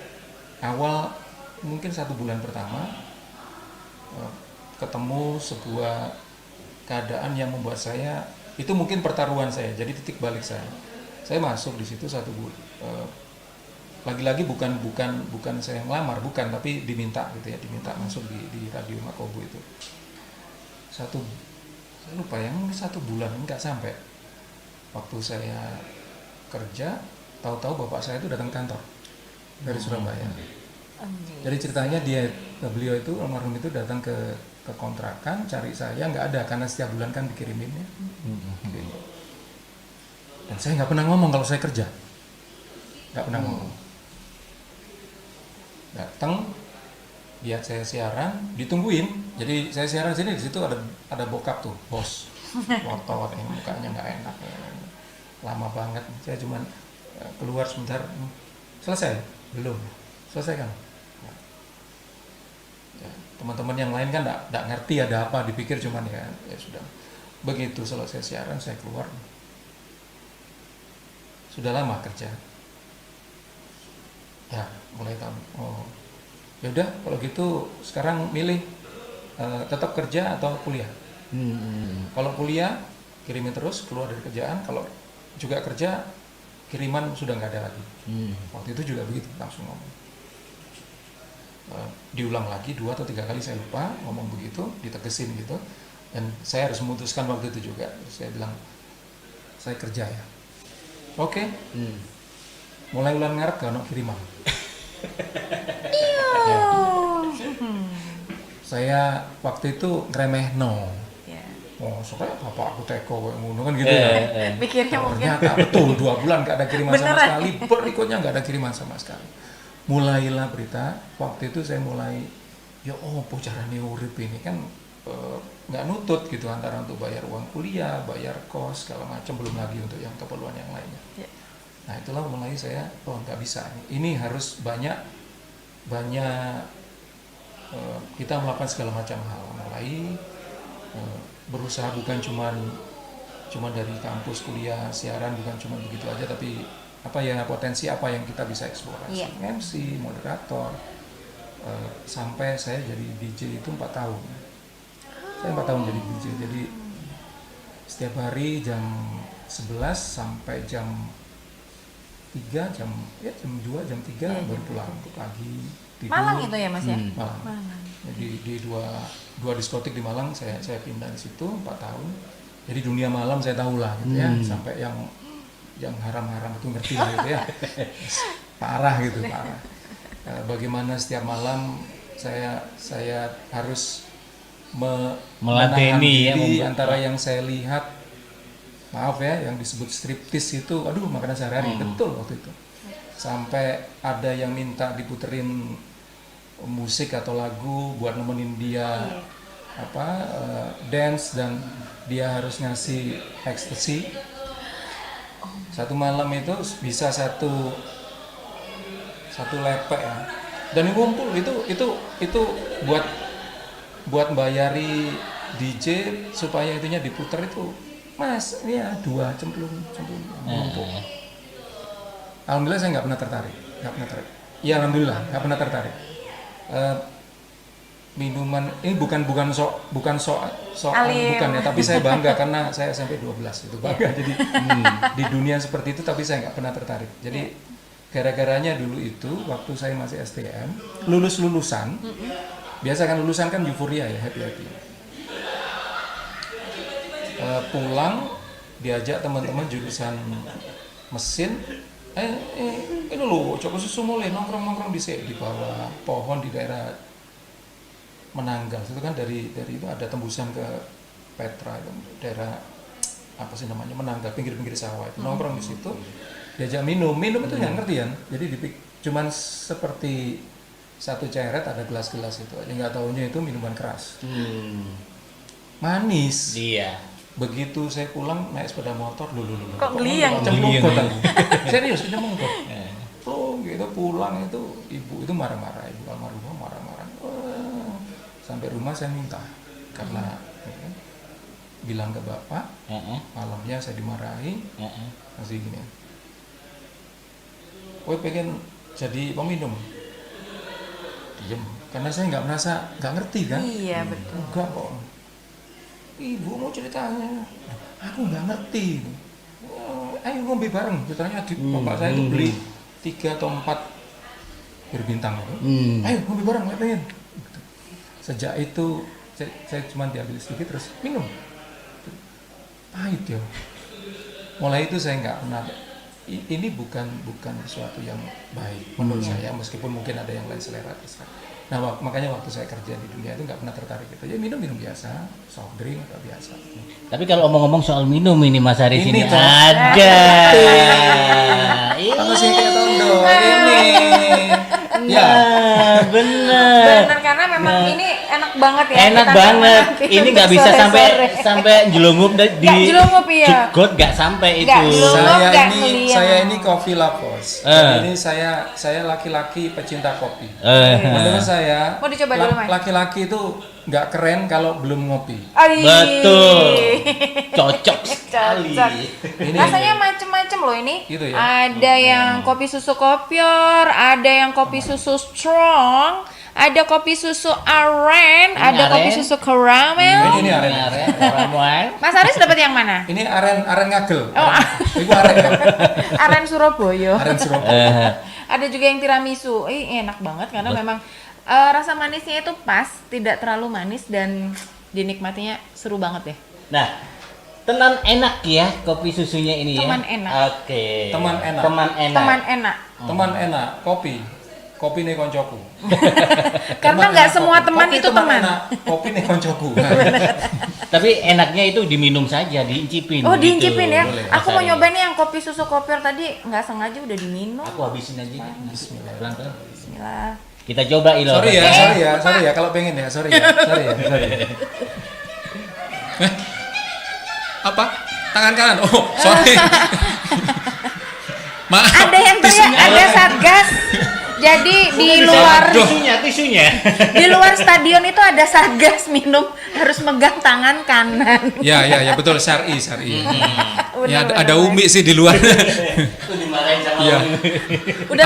awal mungkin 1 bulan pertama ketemu sebuah keadaan yang membuat saya itu mungkin pertaruhan saya, jadi titik balik saya masuk di situ 1 bulan lagi-lagi bukan saya ngelamar, bukan, tapi diminta gitu ya, diminta masuk di radio Makobu itu saya lupa ya, mungkin 1 bulan enggak sampai waktu saya kerja. Tahu-tahu bapak saya itu datang kantor dari Surabaya. Jadi ceritanya beliau itu almarhum itu datang ke kontrakan cari saya, nggak ada karena setiap bulan kan dikiriminnya. Dan saya nggak pernah ngomong kalau saya kerja, nggak pernah ngomong. Datang, lihat saya siaran, ditungguin. Jadi saya siaran sini, di situ ada bokap tuh, bos, motor, yang mukanya nggak enak, lama banget. Saya cuman keluar sebentar, selesai? Belum, selesai kan? Ya, teman-teman yang lain kan nggak ngerti ada apa, dipikir cuman ya sudah. Begitu selesai siaran saya keluar. Sudah lama kerja. Ya, mulai tahun. Oh, ya udah kalau gitu sekarang milih tetap kerja atau kuliah. Kalau kuliah kirimin terus keluar dari kerjaan, kalau juga kerja kiriman sudah nggak ada lagi. Waktu itu juga begitu langsung ngomong. Diulang lagi 2 atau 3 kali saya lupa ngomong begitu, ditegesin gitu, dan saya harus memutuskan waktu itu juga. Saya bilang saya kerja ya. Oke. Mulai bulan ngarep gak ono kiriman. Ya. Saya waktu itu ngeremeh no. Ya. Oh, soalnya bapak aku teko kayak ngono kan gitu ya. Pikirnya mungkin Ternyata betul 2 bulan gak ada kiriman sama Beneran. sekali. Berikutnya gak ada kiriman sama sekali. Mulailah berita. Waktu itu saya mulai ya carane urip ini kan nggak nutut gitu antara untuk bayar uang kuliah, bayar kos segala macam, belum lagi untuk yang keperluan yang lainnya. Ya. Nah itulah mulai saya nggak bisa. Ini harus banyak kita melakukan segala macam hal, mulai berusaha bukan cuman dari kampus kuliah siaran, bukan cuma begitu aja, tapi potensi apa yang kita bisa eksplorasi. MC, moderator, sampai saya jadi DJ itu 4 tahun. Saya 4 tahun jadi DJ, jadi setiap hari jam 11 sampai jam 3, jam 2, jam 3 baru pulang pagi. Tidur. Malang itu ya Mas ya? Malang. Jadi di dua diskotik di Malang saya pindah di situ 4 tahun. Jadi dunia malam saya tahu lah gitu ya, sampai yang haram-haram itu ngerti lah gitu ya. Parah gitu, parah. Bagaimana setiap malam saya harus menahan diri antara yang saya lihat, maaf ya, yang disebut striptis itu, aduh makanan sehari-hari, betul waktu itu. Sampai ada yang minta diputerin musik atau lagu buat nemenin dia dance, dan dia harus ngasih ekstasi. Satu malam itu bisa satu lepek ya, dan ngumpul itu buat bayari DJ supaya itunya diputer itu, Mas, ini ya 2 cemplung ngumpul. Alhamdulillah saya nggak pernah tertarik. Ya alhamdulillah nggak pernah tertarik. Minuman ini bukan ya, tapi saya bangga karena saya SMP 12 itu bangga. Jadi di dunia seperti itu, tapi saya nggak pernah tertarik. Jadi gara-garanya dulu itu waktu saya masih STM, lulusan, biasa kan lulusan kan euforia ya, happy. Pulang diajak teman-teman jurusan mesin, ini loh, coba susu mulai nongkrong di bawah pohon di daerah Menanggal. Itu kan dari itu ada tembusan ke Petra, daerah apa sih namanya, Menanggal, pinggir-pinggir sawah itu. Nongkrong di situ, diajak minum itu nggak ngerti kan. Jadi cuman seperti satu ceret, ada gelas-gelas itu aja, nggak taunya itu minuman keras. Manis. Iya. Begitu saya pulang naik sepeda motor, kok geliang? Serius, ini mengkot. Gitu pulang itu ibu itu marah-marah, ibu almarhumah marah-marah. Sampai rumah saya minta karena bilang ke bapak, malamnya saya dimarahi, masih gini. Gue pengen jadi peminum. Diem, karena saya nggak ngerti kan. Iya betul. Enggak kok. Ibu mau ceritanya, aku nggak ngerti. Ayo ngombe bareng. Ceritanya bapak saya itu beli 3 atau 4 berbintang itu. Ayo ngombe bareng, nggak pengen. Sejak itu saya cuma diambil sedikit terus minum. Pahit ya. Mulai itu saya nggak pernah. Ini bukan sesuatu yang baik menurut saya, meskipun mungkin ada yang lain selera terserah. Nah makanya waktu saya kerja di dunia itu nggak pernah tertarik gitu. Ya minum biasa, soft drink atau biasa. Tapi kalau ngomong soal minum ini Mas Haris ini toh. ada. Apa sih kayak tondo ini? Ya, benar. Karena memang ini enak banget ya. Enak kita banget. minum Ini nggak bisa sore-sore. sampai jelungup di Nggak jelungup, iya. jegot nggak sampai Nggak itu. jelungup. nggak Saya ngeliat. ini coffee lovers. Jadi ini saya laki-laki pecinta kopi. Menurut saya Mau dicoba dulu, Mas? laki-laki itu nggak keren kalau belum ngopi. Ai. Betul. Cocok sekali. Cocok. Ini- Rasanya macem-macem loh ini. Gitu ya? Ada yang kopi susu kopior, ada yang kopi susu strong, ada kopi susu aren, Ini ada kopi aren. susu caramel. Ini aren. Ramuan. Mas Aris dapat yang mana? Ini aren ngagel. Oh, Itu aren ya. Aren Surabaya. Aren Surabaya. Ada juga yang tiramisu. Enak banget karena memang rasa manisnya itu pas, tidak terlalu manis dan dinikmatinya seru banget ya. Nah, tenan enak ya kopi susunya ini ya. Teman enak. Oke. Teman enak. Teman enak. Teman enak. Teman enak, kopi nih koncoku. Karena nggak semua teman Kopi itu teman. enak, kopi nih koncoku. Tapi enaknya itu diminum saja, diincipin. Oh, gitu. diincipin ya. boleh. Aku mau Mas Ari. nyobain nih yang kopi susu kopior tadi nggak sengaja udah diminum. Aku habisin aja. Bismillah. Pelan-pelan. Bismillah. Kita coba Ilo. Sorry ya kalau pengen ya, sorry ya. Apa? Tangan kanan. Oh, sorry. Maaf. Ada yang teriak, ada satgas. Jadi di luar Tisunya. di luar stadion itu ada satgas minum harus megang tangan kanan. Ya betul syar'i. Ya Bener, ada bener. Umi sih di luar. Itu dimarahin sama Iya. Umi. Udah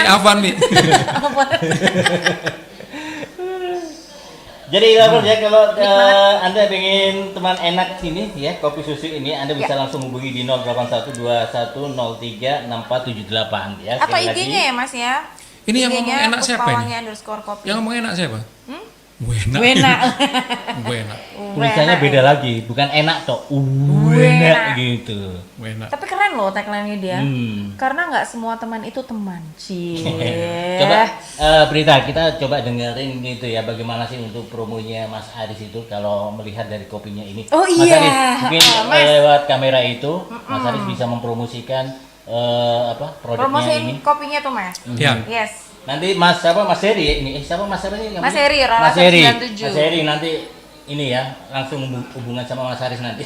Afwan Mi. Jadi Ilo ya kalau Anda pengen teman enak sini ya kopi susu ini Anda bisa langsung hubungi di 081210364778 ya. Atau Sekali lagi. IG-nya ya Mas ya? Ini yang IG-nya ngomong enak siapa ini? _kopi. Yang ngomong enak siapa? Wena. Wena. Wena. Tulisannya beda lagi, bukan enak toh. Enak gitu. Wena. Tapi keren loh tagline-nya dia. Hmm. Karena nggak semua teman itu teman. Cie. Coba Prita, kita coba dengerin gitu ya bagaimana sih untuk promonya Mas Aris itu kalau melihat dari kopinya ini. Oh Mas iya. Aris, mungkin Mas. lewat kamera itu Mas Aris bisa mempromosikan produknya Promosiin ini. kopinya tuh Mas. Ya. Yes. Nanti Mas Heri ya ini. Siapa Mas Heri ini? Mas Heri, Rola Mas Heri. 97. Mas Heri nanti ini ya langsung hubungan sama Mas Aris nanti.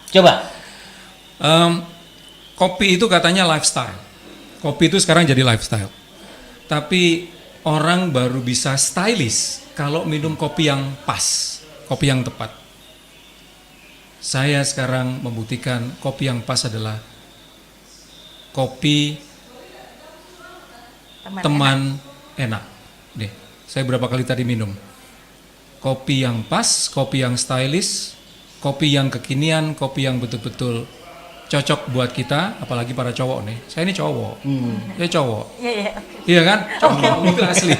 Coba. Kopi itu katanya lifestyle. Kopi itu sekarang jadi lifestyle. Tapi orang baru bisa stylish kalau minum kopi yang pas, kopi yang tepat. Saya sekarang membuktikan kopi yang pas adalah kopi teman enak. Deh, saya berapa kali tadi minum. Kopi yang pas, kopi yang stylish, kopi yang kekinian, kopi yang betul-betul cocok buat kita, apalagi para cowok nih. Saya ini cowok. Saya cowok. Iya, iya. Iya kan? Cowok itu asli.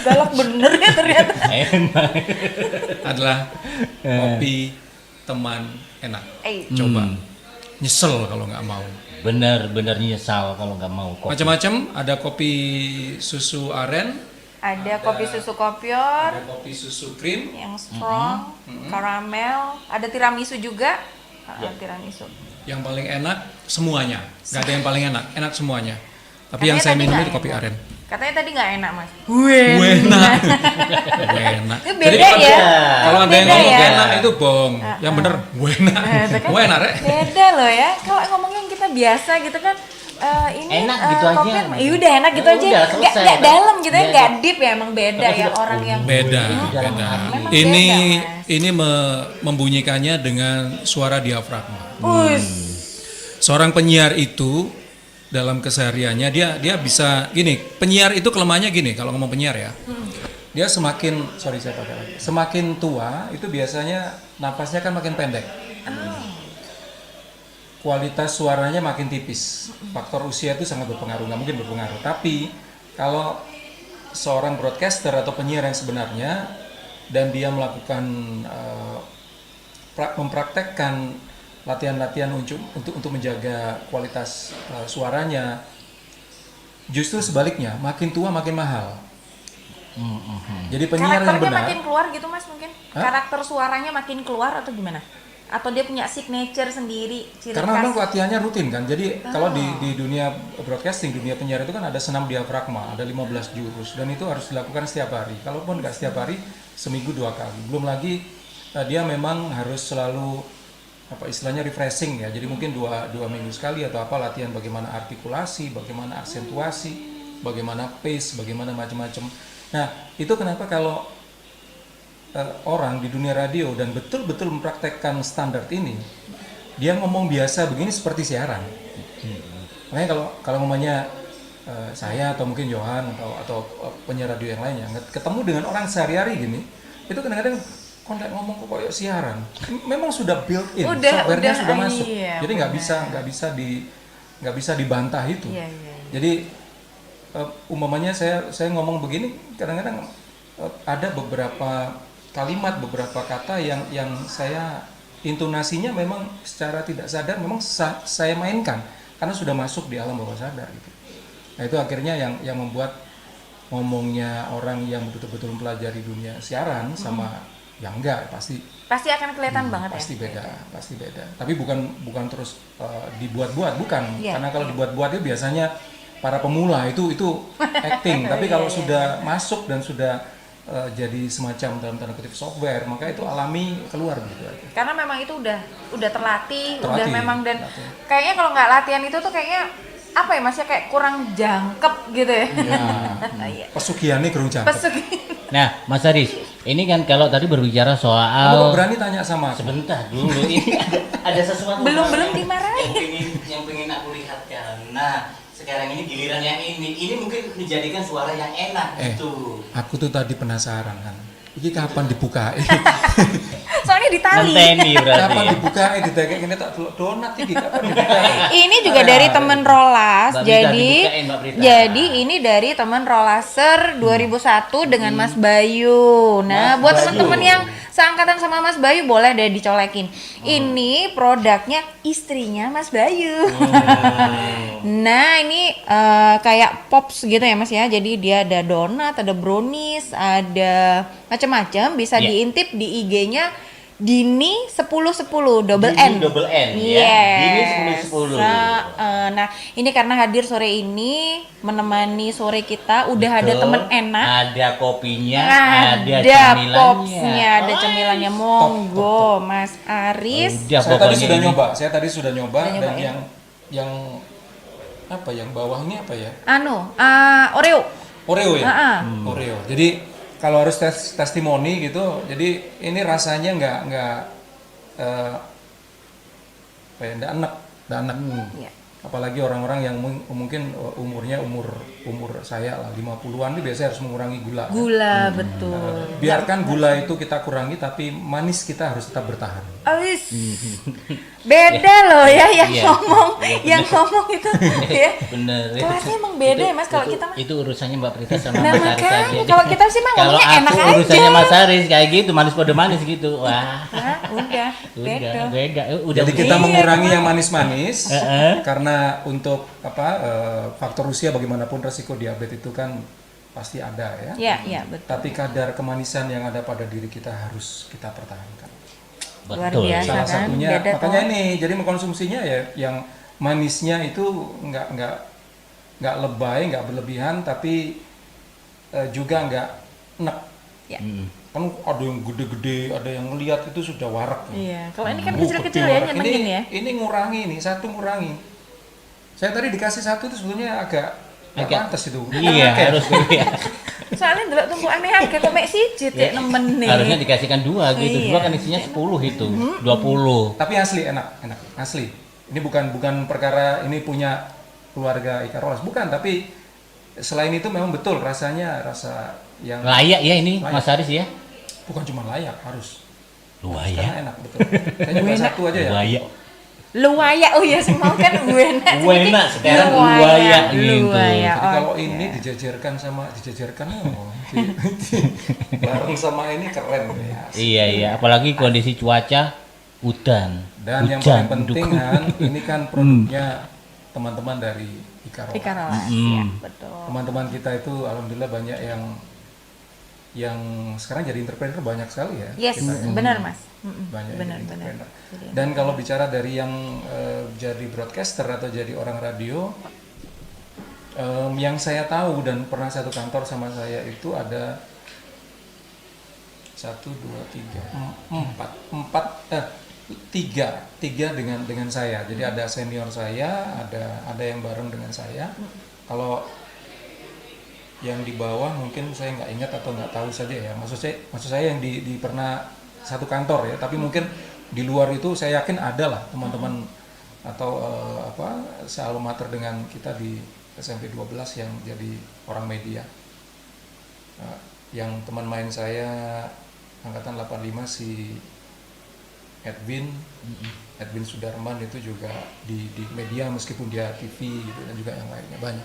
Galak bener ya ternyata. Enak. Adalah kopi teman enak. Coba. Nyesel kalau nggak mau. Bener nyesal kalau nggak mau kopi. Macam-macam, ada kopi susu aren, Ada kopi susu kopior ada kopi susu krim, yang strong, caramel, ada tiramisu juga. Tiramisu. yang paling enak semuanya. Nggak ada yang paling enak semuanya. Tapi Katanya yang saya tadi minum nggak itu kopi enak. aren. Katanya tadi nggak enak Mas. Wena. Wena. Itu beda ya. Kalau ada yang Beda ngomong ya. enak itu bohong. Yang bener wena. Itu kan Wena rek. beda loh ya. Kalau ngomongnya yang kita biasa gitu kan ini Enak gitu aja. kopi, ya udah enak gitu Ya aja. udah, Nggak selesai. dalam gitu ya, Beda. nggak deep ya emang beda Tapi ya sudah- orang yang Beda. Memang Ini beda, Mas. membunyikannya dengan suara diafragma. Us. Seorang penyiar itu dalam kesehariannya dia bisa gini. Penyiar itu kelemahannya gini kalau ngomong penyiar ya. Dia semakin tua itu biasanya napasnya kan makin pendek. Kualitas suaranya makin tipis. Faktor usia itu sangat berpengaruh, nggak mungkin berpengaruh. Tapi kalau seorang broadcaster atau penyiar yang sebenarnya dan dia melakukan mempraktekkan latihan-latihan untuk menjaga kualitas suaranya, justru sebaliknya makin tua makin mahal. Jadi penyiar yang Karakternya benar, makin keluar gitu Mas mungkin? Hah? Karakter suaranya makin keluar atau gimana? atau dia punya signature sendiri, ciri Karena memang khas? latihannya rutin kan. Jadi kalau di dunia broadcasting, dunia penyiaran itu kan ada senam diafragma, ada 15 jurus dan itu harus dilakukan setiap hari. Kalaupun nggak setiap hari, seminggu 2 kali. Belum lagi dia memang harus selalu apa istilahnya refreshing ya. Jadi mungkin dua minggu sekali atau apa latihan bagaimana artikulasi, bagaimana aksentuasi, bagaimana pace, bagaimana macam-macam. Nah, itu kenapa kalau orang di dunia radio dan betul-betul mempraktekkan standar ini, dia ngomong biasa begini seperti siaran. Makanya kalau ngomongnya saya atau mungkin Johan atau penyiar radio yang lainnya ketemu dengan orang sehari-hari gini, itu kadang-kadang kontak ngomong kok kayak siaran. Memang sudah built in, softwarenya sudah masuk. Iya, Jadi nggak bisa dibantah itu. Iya, iya. Jadi umpamanya saya ngomong begini, kadang-kadang ada beberapa kalimat, beberapa kata yang saya intonasinya memang secara tidak sadar memang saya mainkan karena sudah masuk di alam bawah sadar gitu. Nah itu akhirnya yang membuat ngomongnya orang yang betul-betul mempelajari dunia siaran sama yang enggak pasti akan kelihatan banget pasti ya. pasti beda. Tapi bukan terus dibuat-buat, bukan. Iya, Karena kalau dibuat-buat itu biasanya para pemula itu acting. Tapi kalau sudah masuk dan sudah jadi semacam dalam tanda kutip software, maka itu alami keluar begitu aja. Karena memang itu udah terlatih, udah Terlatih, memang dan terlatih. kayaknya kalau nggak latihan itu tuh kayaknya apa ya Mas ya kayak kurang jangkep gitu ya. Iya. Pesugihannya kurang jangkep. Nah, Mas Aris, ini kan kalau tadi berbicara Kamu kok soal berani tanya sama aku? sebentar dulu ini ada sesuatu Belum yang dimarahin. yang pengen aku lihat kan. Nah, sekarang ini giliran yang ini mungkin dijadikan suara yang enak gitu. Aku tuh tadi penasaran kan. Ini kapan dibuka? Soalnya ditali. Ngenteni berarti. Kapan Ya? dibuka? Didagek ini tak delok donat iki kapan dibuka? Ini juga dari temen Rolas. Mbak Prita, Jadi dibukain, Mbak Prita. jadi ini dari temen Rolaser 2001 dengan Mas Bayu. Nah, Mas buat Bayu. teman-teman yang seangkatan sama Mas Bayu boleh deh dicolekin. Ini produknya istrinya Mas Bayu. Nah, ini kayak pops gitu ya Mas ya. Jadi dia ada donat, ada brownies, ada macam-macam. Bisa Iya. diintip di IG-nya Dini 1010 double Dini N. double N, ya. Yes. Dini 1010. Nah, ini karena hadir sore ini menemani sore kita, udah ada Betul. temen enak. Ada kopinya, ada Ada cemilannya. popsnya, ada cemilannya. Monggo, Mas Aris. Udah Saya tadi pokoknya sudah ini. nyoba. Saya tadi sudah nyoba Udah dan nyoba, ya? yang apa yang bawah ini apa ya? Oreo. Oreo ya? Ah, ah. Oreo. Jadi kalau harus testimoni gitu, jadi ini rasanya nggak apa ya, nggak enak. Iya. Apalagi orang-orang yang mungkin umurnya umur saya lah 50-an ini biasanya harus mengurangi gula. Gula, betul. Biarkan gula itu kita kurangi tapi manis kita harus tetap bertahan. Awis. Beda loh ya yang Iya. ngomong, Iya, yang ngomong itu ya. Bener. Kelasnya emang beda ya, Mas, kalau kita mah. Itu urusannya Mbak Prita sama Nah, Mas Aris makanya, aja. kalau kita sih mah Kalau ngomongnya enak aku aja. urusannya Mas Aris kayak gitu, manis pada manis gitu. Wah. Nah, udah, beda. Beda. Udah. Jadi kita Iya, mengurangi Pak. yang manis-manis karena untuk faktor usia bagaimanapun resiko diabetes itu kan pasti ada ya. Iya, iya, betul. Tapi kadar kemanisan yang ada pada diri kita harus kita pertahankan. Luar Betul. biasa. Salah kan? satunya Beda makanya toh. ini jadi mengkonsumsinya ya yang manisnya itu nggak lebay, nggak berlebihan tapi juga nggak enek. Ya. Kan ada yang gede-gede, ada yang ngelihat itu sudah warak. Iya, kalau ini kan Uh, kecil-kecil gede ya, warak. nyenengin ya. Ini ngurangi nih, satu ngurangi. Saya tadi dikasih satu itu sebetulnya agak pantas itu. Iya, Oke. harus ya. Soalnya dulu tumpukannya harga kok mek siji tek nemen nih. Harusnya dikasihkan dua gitu. Iya. Dua kan isinya 10 itu. 20. Tapi asli enak, asli. Ini bukan perkara ini punya keluarga Ika Rolas, bukan. Tapi selain itu memang betul rasanya rasa yang Layak ya ini Layak. Mas Aris ya. bukan cuma layak, harus. Layak. Karena enak betul. Saya nyoba satu aja ya. Layak. Luwaya, oh ya semua kan uenak. Uenak, sekarang luwaya gitu. Luwaya. Jadi kalau oke. ini dijajarkan bareng sama ini keren ya. Iya, apalagi kondisi cuaca hujan. Dan yang Hujan, paling penting mendukung. kan ini kan produknya teman-teman dari Ika Rolas. Ikan Rolas, ya, betul. Teman-teman kita itu alhamdulillah banyak yang yang sekarang jadi entrepreneur banyak sekali ya. Yes, kita ya. benar Mas. Banyak Benar, yang jadi benar. entrepreneur. Jadi, Dan kalau bicara dari yang jadi broadcaster atau jadi orang radio, yang saya tahu dan pernah satu kantor sama saya itu ada 1, 2, 3, 3 dengan saya. Jadi ada senior saya, ada yang bareng dengan saya. Kalau yang di bawah mungkin saya nggak ingat atau nggak tahu saja ya. Maksud saya yang di pernah satu kantor ya. Tapi mungkin di luar itu saya yakin ada lah teman-teman atau sealma mater dengan kita di SMP 12 yang jadi orang media. Yang teman main saya angkatan 85 si Edwin Sudarman itu juga di media meskipun dia TV gitu, dan juga yang lainnya banyak.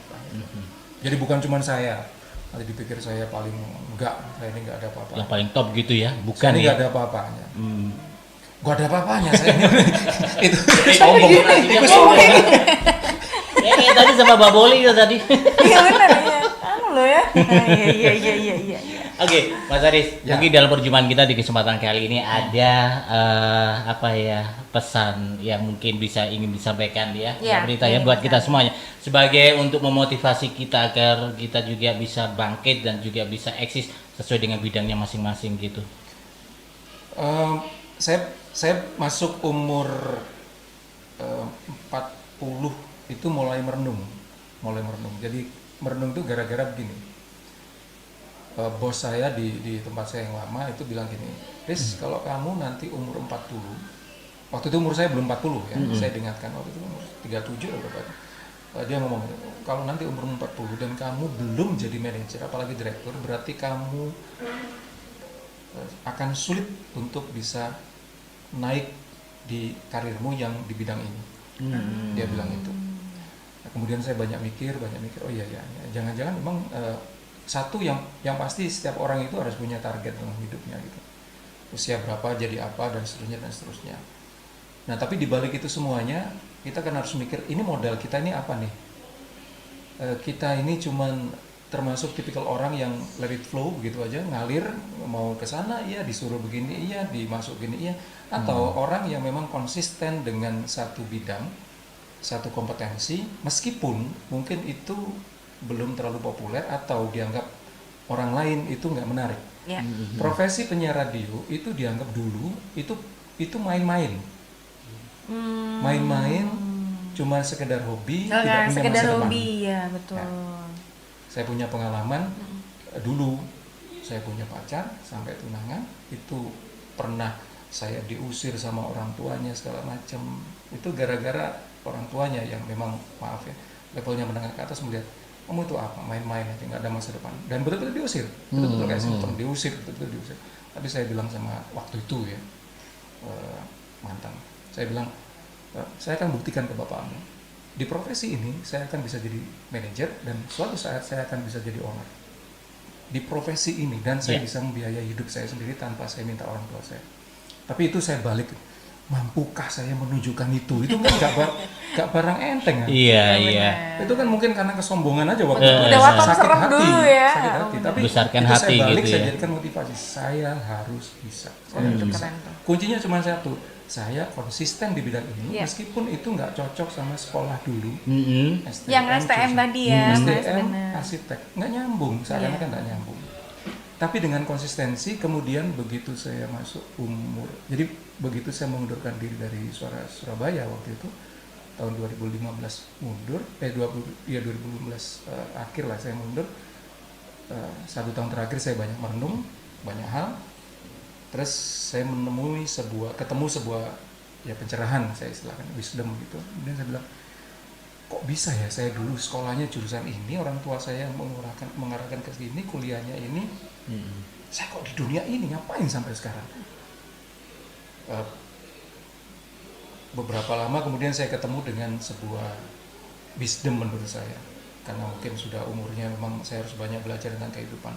Jadi bukan cuma saya. Nanti dipikir saya paling saya ini nggak ada apa-apa. Yang paling top gitu ya, Saya bukan ini ya? nggak ada apa-apanya. Gua ada apa-apanya saya ini. Itu Sombong. Kayak tadi sama Mbak Boli itu tadi. iya benar ya. Anu loh ya. Iya. Oke, Mas Aris, Ya. mungkin dalam perjumpaan kita di kesempatan kali ini ada pesan yang mungkin ingin disampaikan ya, Ya, berita ya iya, buat kita bisa. semuanya sebagai untuk memotivasi kita agar kita juga bisa bangkit dan juga bisa eksis sesuai dengan bidangnya masing-masing gitu. Saya masuk umur 40 itu mulai merenung. Jadi merenung itu gara-gara begini. Bos saya di tempat saya yang lama itu bilang gini, Riz, kalau kamu nanti umur 40, waktu itu umur saya belum 40 ya, saya diingatkan waktu itu umur 37 atau berapa. Dia ngomong, kalau nanti umur 40 dan kamu belum jadi manajer, apalagi direktur, berarti kamu akan sulit untuk bisa naik di karirmu yang di bidang ini. Dia bilang itu. Nah, kemudian saya banyak mikir, oh iya ya, jangan-jangan memang satu yang pasti setiap orang itu harus punya target dalam hidupnya gitu. Usia berapa jadi apa dan seterusnya. Nah, tapi di balik itu semuanya kita kan harus mikir ini modal kita ini apa nih? Kita ini cuman termasuk tipikal orang yang let it flow begitu aja, ngalir mau ke sana iya, disuruh begini iya, dimasuk gini iya, atau orang yang memang konsisten dengan satu bidang, satu kompetensi meskipun mungkin itu belum terlalu populer atau dianggap orang lain itu nggak menarik. Ya. Profesi penyiar radio itu dianggap dulu itu main-main, cuma sekedar hobi, tidak punya sekedar masa depan. hobi ya betul. Ya. Saya punya pengalaman dulu, saya punya pacar sampai tunangan itu pernah saya diusir sama orang tuanya segala macam. Itu gara-gara orang tuanya yang memang maaf ya levelnya menengah ke atas melihat kamu itu apa main-main aja nggak ada masa depan, dan betul-betul diusir, betul-betul kayak simptom diusir. Tapi saya bilang sama waktu itu ya mantan, saya bilang saya akan buktikan ke bapakmu di profesi ini saya akan bisa jadi manajer dan suatu saat saya akan bisa jadi owner di profesi ini dan saya bisa membiayai hidup saya sendiri tanpa saya minta orang tua saya. Tapi itu saya balik, mampukah saya menunjukkan itu kan nggak barang enteng kan? Iya. Itu kan mungkin karena kesombongan aja waktu Udah watak sakit serem hati, dulu ya. sakit hati. Tapi Besarkan itu hati saya balik, gitu saya ya. jadikan motivasi, saya harus bisa. Saya harus Itu bisa. keren tuh. Kuncinya cuma satu, saya konsisten di bidang ini Iya. meskipun itu nggak cocok sama sekolah dulu. Yang STM tadi ya, Mas, STM, benar. arsitek, nggak nyambung, seakan-akan nggak nyambung. Tapi dengan konsistensi, kemudian begitu saya masuk umur, jadi begitu saya mengundurkan diri dari Suara Surabaya waktu itu, tahun 2015 mundur, 2015 akhir lah saya mundur. 1 tahun terakhir saya banyak merenung, banyak hal. Terus saya ketemu sebuah ya pencerahan, saya istilahkan wisdom gitu. Kemudian saya bilang, kok bisa ya saya dulu sekolahnya jurusan ini, orang tua saya mengarahkan ke sini, kuliahnya ini, saya kok di dunia ini ngapain sampai sekarang? Beberapa lama kemudian saya ketemu dengan sebuah wisdom menurut saya, karena mungkin sudah umurnya memang saya harus banyak belajar tentang kehidupan.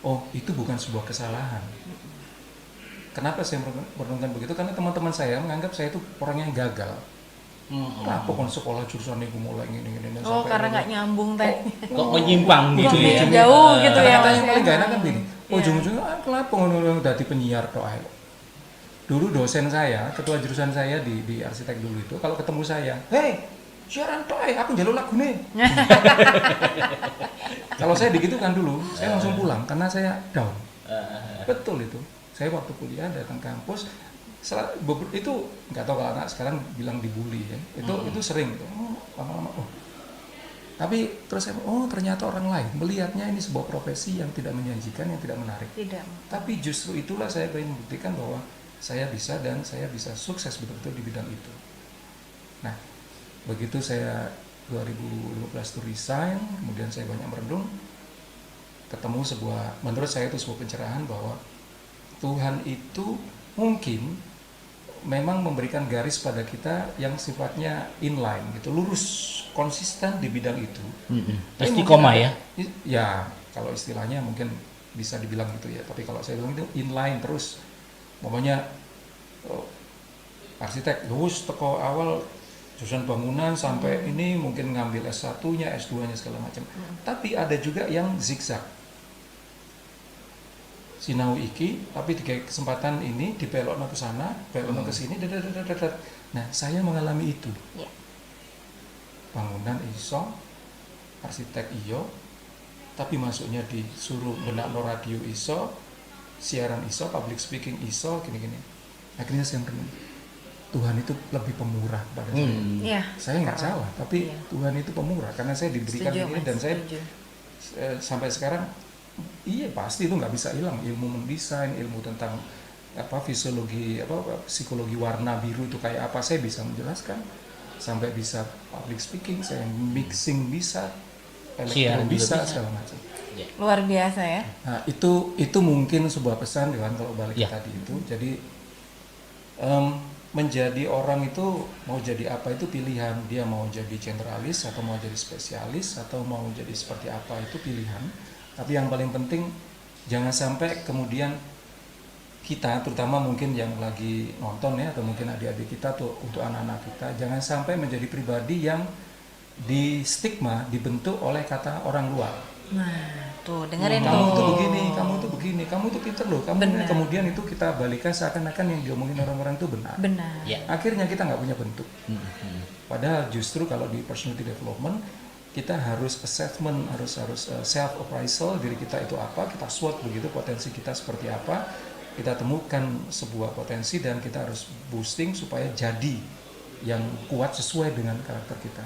Oh, itu bukan sebuah kesalahan. Kenapa saya merenungkan begitu? Karena teman-teman saya menganggap saya itu orang yang gagal. Kenapa kon sekolah jurusan iku mulai ngene Oh, karena nggak nyambung tadi. Kok menyimpang gitu ya? Jauh gitu ya, Kata-kata Mas. yang paling gak enak kan gini. Iya. Ujung-ujungnya kenapa ngono dadi penyiar tok ae. Dulu dosen saya, ketua jurusan saya di arsitek dulu itu kalau ketemu saya, "Hei, siaran tok ae, aku njaluk lagune." Kalau saya digitukan dulu, saya langsung pulang karena saya down. Betul itu. Saya waktu kuliah datang kampus itu nggak tahu kalau anak sekarang bilang dibully ya. Itu sering itu. Lama-lama tapi terus saya ternyata orang lain melihatnya ini sebuah profesi yang tidak menjanjikan, yang tidak menarik. Tidak. Tapi justru itulah saya ingin membuktikan bahwa saya bisa dan saya bisa sukses betul-betul di bidang itu. Nah, begitu saya 2015 itu resign, kemudian saya banyak merenung, ketemu menurut saya itu sebuah pencerahan bahwa Tuhan itu mungkin memang memberikan garis pada kita yang sifatnya inline gitu, lurus, konsisten di bidang itu. Istiqomah ya? Ya, kalau istilahnya mungkin bisa dibilang gitu ya. Tapi kalau saya bilang itu inline terus. Pokoknya arsitek, lulus teko awal jurusan bangunan sampai ini mungkin ngambil S1-nya, S2-nya segala macam. Tapi ada juga yang zigzag. Sinau iki, tapi di kesempatan ini dibelokno ke sana, belokno ke sini, dadadadadad. Nah, saya mengalami itu. Ya. Bangunan iso, arsitek iyo, tapi masuknya disuruh benakno radio iso, siaran iso, public speaking iso, gini-gini. Akhirnya saya merenung, Tuhan itu lebih pemurah pada saya. Iya. Saya nggak salah, tapi Iya. Tuhan itu pemurah karena saya diberikan Setuju, ini Mas. dan saya Setuju. sampai sekarang iya pasti itu nggak bisa hilang, ilmu mendesain, ilmu tentang fisiologi psikologi warna biru itu kayak apa saya bisa menjelaskan, sampai bisa public speaking, saya mixing bisa, elektro bisa, segala macam. Luar biasa ya. Nah, itu mungkin sebuah pesan kan kalau balik Ya. tadi itu. Jadi menjadi orang itu mau jadi apa itu pilihan, dia mau jadi generalis atau mau jadi spesialis atau mau jadi seperti apa itu pilihan. Tapi yang paling penting jangan sampai kemudian kita, terutama mungkin yang lagi nonton ya, atau mungkin adik-adik kita tuh, untuk anak-anak kita, jangan sampai menjadi pribadi yang di stigma, dibentuk oleh kata orang luar. Nah, tuh dengerin Kamu tuh. tuh begini, kamu tuh begini, kamu tuh pinter loh, kamu Benar. kemudian itu kita balikan seakan-akan yang diomongin orang-orang itu benar. Benar. Ya. Akhirnya kita nggak punya bentuk. Padahal justru kalau di personality development kita harus assessment, harus self appraisal diri kita itu apa, kita SWOT begitu, potensi kita seperti apa, kita temukan sebuah potensi dan kita harus boosting supaya jadi yang kuat sesuai dengan karakter kita.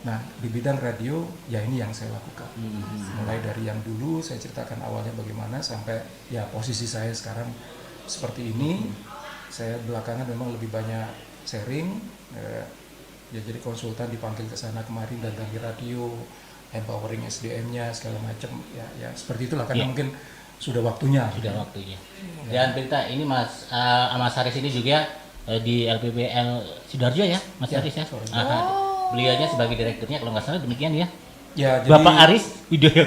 Nah, di bidang radio ya ini yang saya lakukan. Mulai dari yang dulu saya ceritakan awalnya bagaimana sampai ya posisi saya sekarang seperti ini. Saya belakangan memang lebih banyak sharing, ya jadi konsultan, dipanggil ke sana kemari dan di radio, empowering SDM-nya segala macam, ya seperti itulah karena mungkin sudah waktunya. Sudah waktunya. Dan berita ini Mas Haris ini juga di LPBL Sidoarjo ya, Mas Ya, Haris ya. sorry. Beliaunya sebagai direkturnya kalau nggak salah demikian ya. Ya, jadi Bapak Aris Widodo.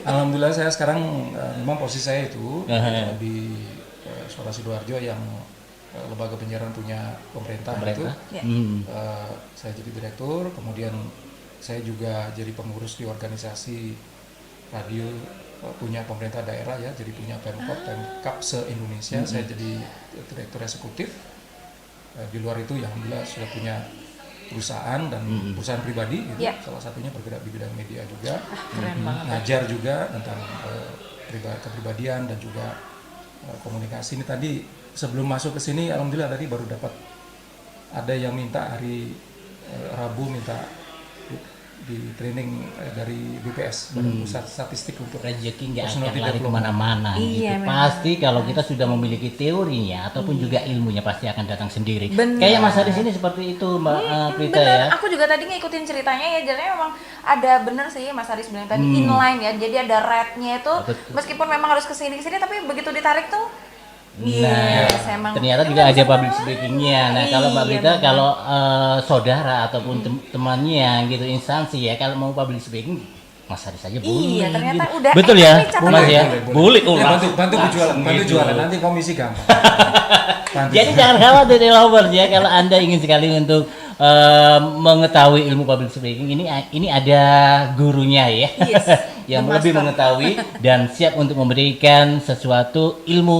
alhamdulillah saya sekarang memang posisi saya itu Aha. di Suara Sidoarjo yang lembaga penyiaran punya pemerintah. Itu Ya. saya jadi direktur, kemudian saya juga jadi pengurus di organisasi radio punya pemerintah daerah ya, jadi punya Pemkap se-Indonesia. Saya jadi direktur eksekutif. Di luar itu ya alhamdulillah sudah punya perusahaan dan perusahaan pribadi gitu. Ya. Salah satunya bergerak di bidang media juga. Keren banget. Ngajar juga tentang kepribadian dan juga komunikasi. Ini tadi sebelum masuk ke sini alhamdulillah tadi baru dapat ada yang minta hari Rabu minta di training dari BPS, Badan Pusat Statistik untuk Rezeki nggak akan personality lari development. kemana-mana Iya, gitu. memang. Pasti kalau kita sudah memiliki teorinya ataupun juga ilmunya pasti akan datang sendiri. Benar. Kayak Mas Haris ini seperti itu Mbak Prita Bener, ya. aku juga tadi ngikutin ceritanya ya, jadi memang ada bener sih Mas Haris bilang tadi inline ya, jadi ada red-nya itu Betul. meskipun memang harus kesini tapi begitu ditarik tuh Nah, yes, emang ternyata emang juga ada bisa public banget. speaking-nya. Nah, kalau Mbak Iya, Prita, benar. kalau saudara ataupun temannya gitu, instansi ya, kalau mau public speaking, Mas Haris saja boleh. Iya, ternyata gitu. udah Betul enak ya, nih catatan. Mas ya. Boleh, oh, Ya, langsung- bantu jualan, langsung bantu gitu. jualan nanti komisi gampang. Bantu Jadi jualan. jangan khawatir lovers ya, kalau Anda ingin sekali untuk mengetahui ilmu public speaking ini ada gurunya ya. Yes, yang the lebih master. mengetahui dan siap untuk memberikan sesuatu ilmu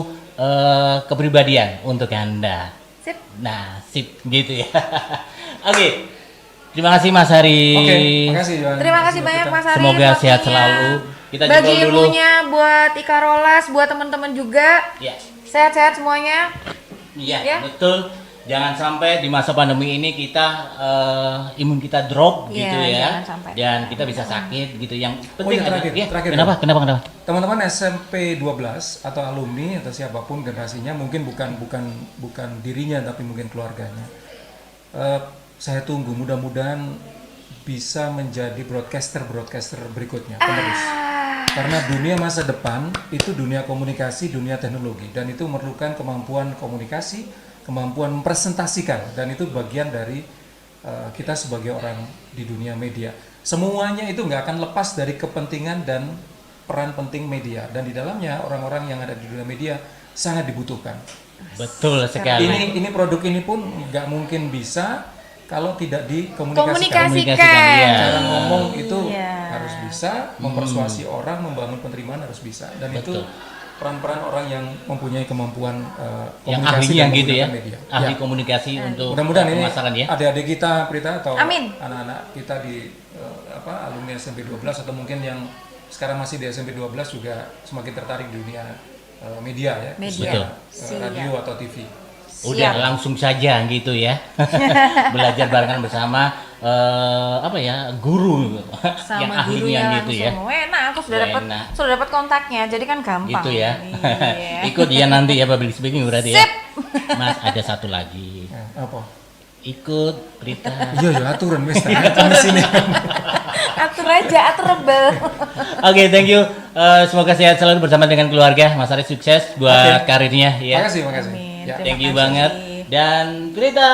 kepribadian untuk Anda. Sip. Nah, sip gitu ya. Oke. Terima kasih Mas Hari. Oke, makasih Johan. Terima kasih banyak Mas Ari. Semoga sehat waktunya. selalu. Kita Bagi jempol dulu. ilmunya buat Ika Rolas, buat teman-teman juga. Ya. Sehat-sehat semuanya. Iya, Ya. betul. Jangan sampai di masa pandemi ini kita imun kita drop Iya, gitu ya. jangan sampai. Dan kita bisa sakit gitu. Yang Oh penting iya, terakhir, ya. terakhir. Kenapa? Teman-teman SMP 12 atau alumni atau siapapun generasinya, mungkin bukan dirinya tapi mungkin keluarganya. Saya tunggu mudah-mudahan bisa menjadi broadcaster berikutnya, penerus. Karena dunia masa depan itu dunia komunikasi, dunia teknologi, dan itu memerlukan kemampuan komunikasi, kemampuan mempresentasikan, dan itu bagian dari kita sebagai orang di dunia media. Semuanya itu nggak akan lepas dari kepentingan dan peran penting media, dan di dalamnya orang-orang yang ada di dunia media sangat dibutuhkan. Betul sekali. Ini produk ini pun nggak mungkin bisa kalau tidak dikomunikasikan. Komunikasikan. Iya. Cara ngomong itu Iya. harus bisa, mempersuasi orang, membangun penerimaan harus bisa, dan Betul. itu peran-peran orang yang mempunyai kemampuan Yang komunikasi ahlinya dan gitu ya. menggunakan media. Ahli Ya. komunikasi untuk Mudah-mudahan ini pemasaran ya. adik-adik kita Prita atau Amin. anak-anak kita di alumni SMP 12 atau mungkin yang sekarang masih di SMP 12 juga semakin tertarik di dunia media ya, Media. khususnya, Betul. radio atau TV. Udah Siap. langsung saja gitu ya. Belajar barengan bersama guru Sama yang guru ahlinya yang gitu ya. langsung. Enak, aku Enak. sudah dapat kontaknya, jadi kan gampang. Gitu ya. Iya. Ikut dia nanti ya public speaking berarti ya. Sip. Mas ada satu lagi. Ya, apa? Ikut Prita. Iya ya aturan wis di sini. Atur aja, atur rebel. Oke, thank you. Semoga sehat selalu bersama dengan keluarga. Mas Ari sukses buat Oke. karirnya ya. Makasih. Amin. Ya. Terima Thank you kasih. banget. Dan Prita.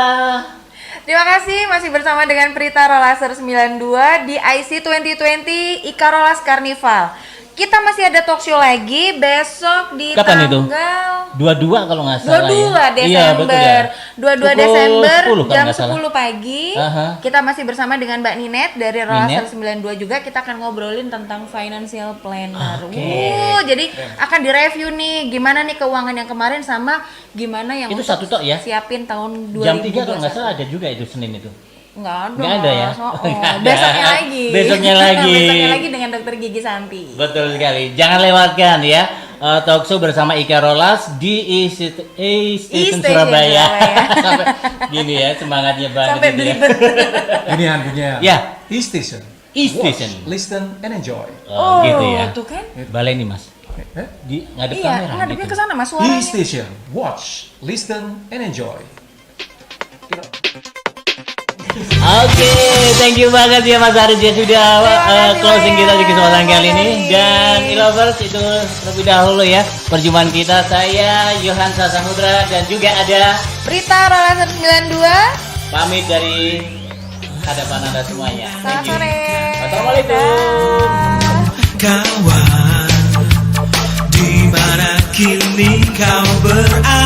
Terima kasih masih bersama dengan Prita Rollaser 92 di IC 2020 Ika Rollas Carnival. Kita masih ada talk show lagi besok di Kapan itu? tanggal 22 kalau nggak salah 22 ya. Iya, betul ya. Desember. 22 Pukul Desember 10 kalau jam nggak salah. 10 pagi. Aha. Kita masih bersama dengan Mbak Ninet dari Rollaser Ninet. 92 juga. Kita akan ngobrolin tentang financial planner. Oke. Jadi akan direview nih gimana nih keuangan yang kemarin sama gimana yang Itu untuk satu tok ya? siapin tahun 2021. Jam 3 kalau nggak salah ada juga itu Senin itu. Nggak ada. Nggak ada ya? Oh, Nggak ada. besoknya lagi. Besoknya lagi. Besoknya lagi dengan Dokter Gigi Santi. Betul sekali. Jangan lewatkan ya talk show bersama Ika Rollas di E-Station Surabaya. Sampai gini ya semangatnya banget Sampai gitu ya. belibet. Ini handunya. Ya. E-Station. E-Station. Watch, listen and enjoy. Oh, gitu ya. Tuh kan? Balai nih Mas. Eh? Di ngadep Iya, kamera ngadepnya gitu. ke sana Mas suaranya. E-Station. Watch, listen and enjoy. Oke, thank you banget ya Mas Aris ya sudah kasih closing kita di banyak, kesempatan kali ini. Mas Aris. Dan e-lovers itu terlebih dahulu ya perjumpaan kita. Saya Yohan Sasamudra dan juga ada Prita Rollaser 92. pamit dari hadapan Anda semuanya. Selamat Thank you. sore. Assalamualaikum. Kawan, di mana kini kau berada?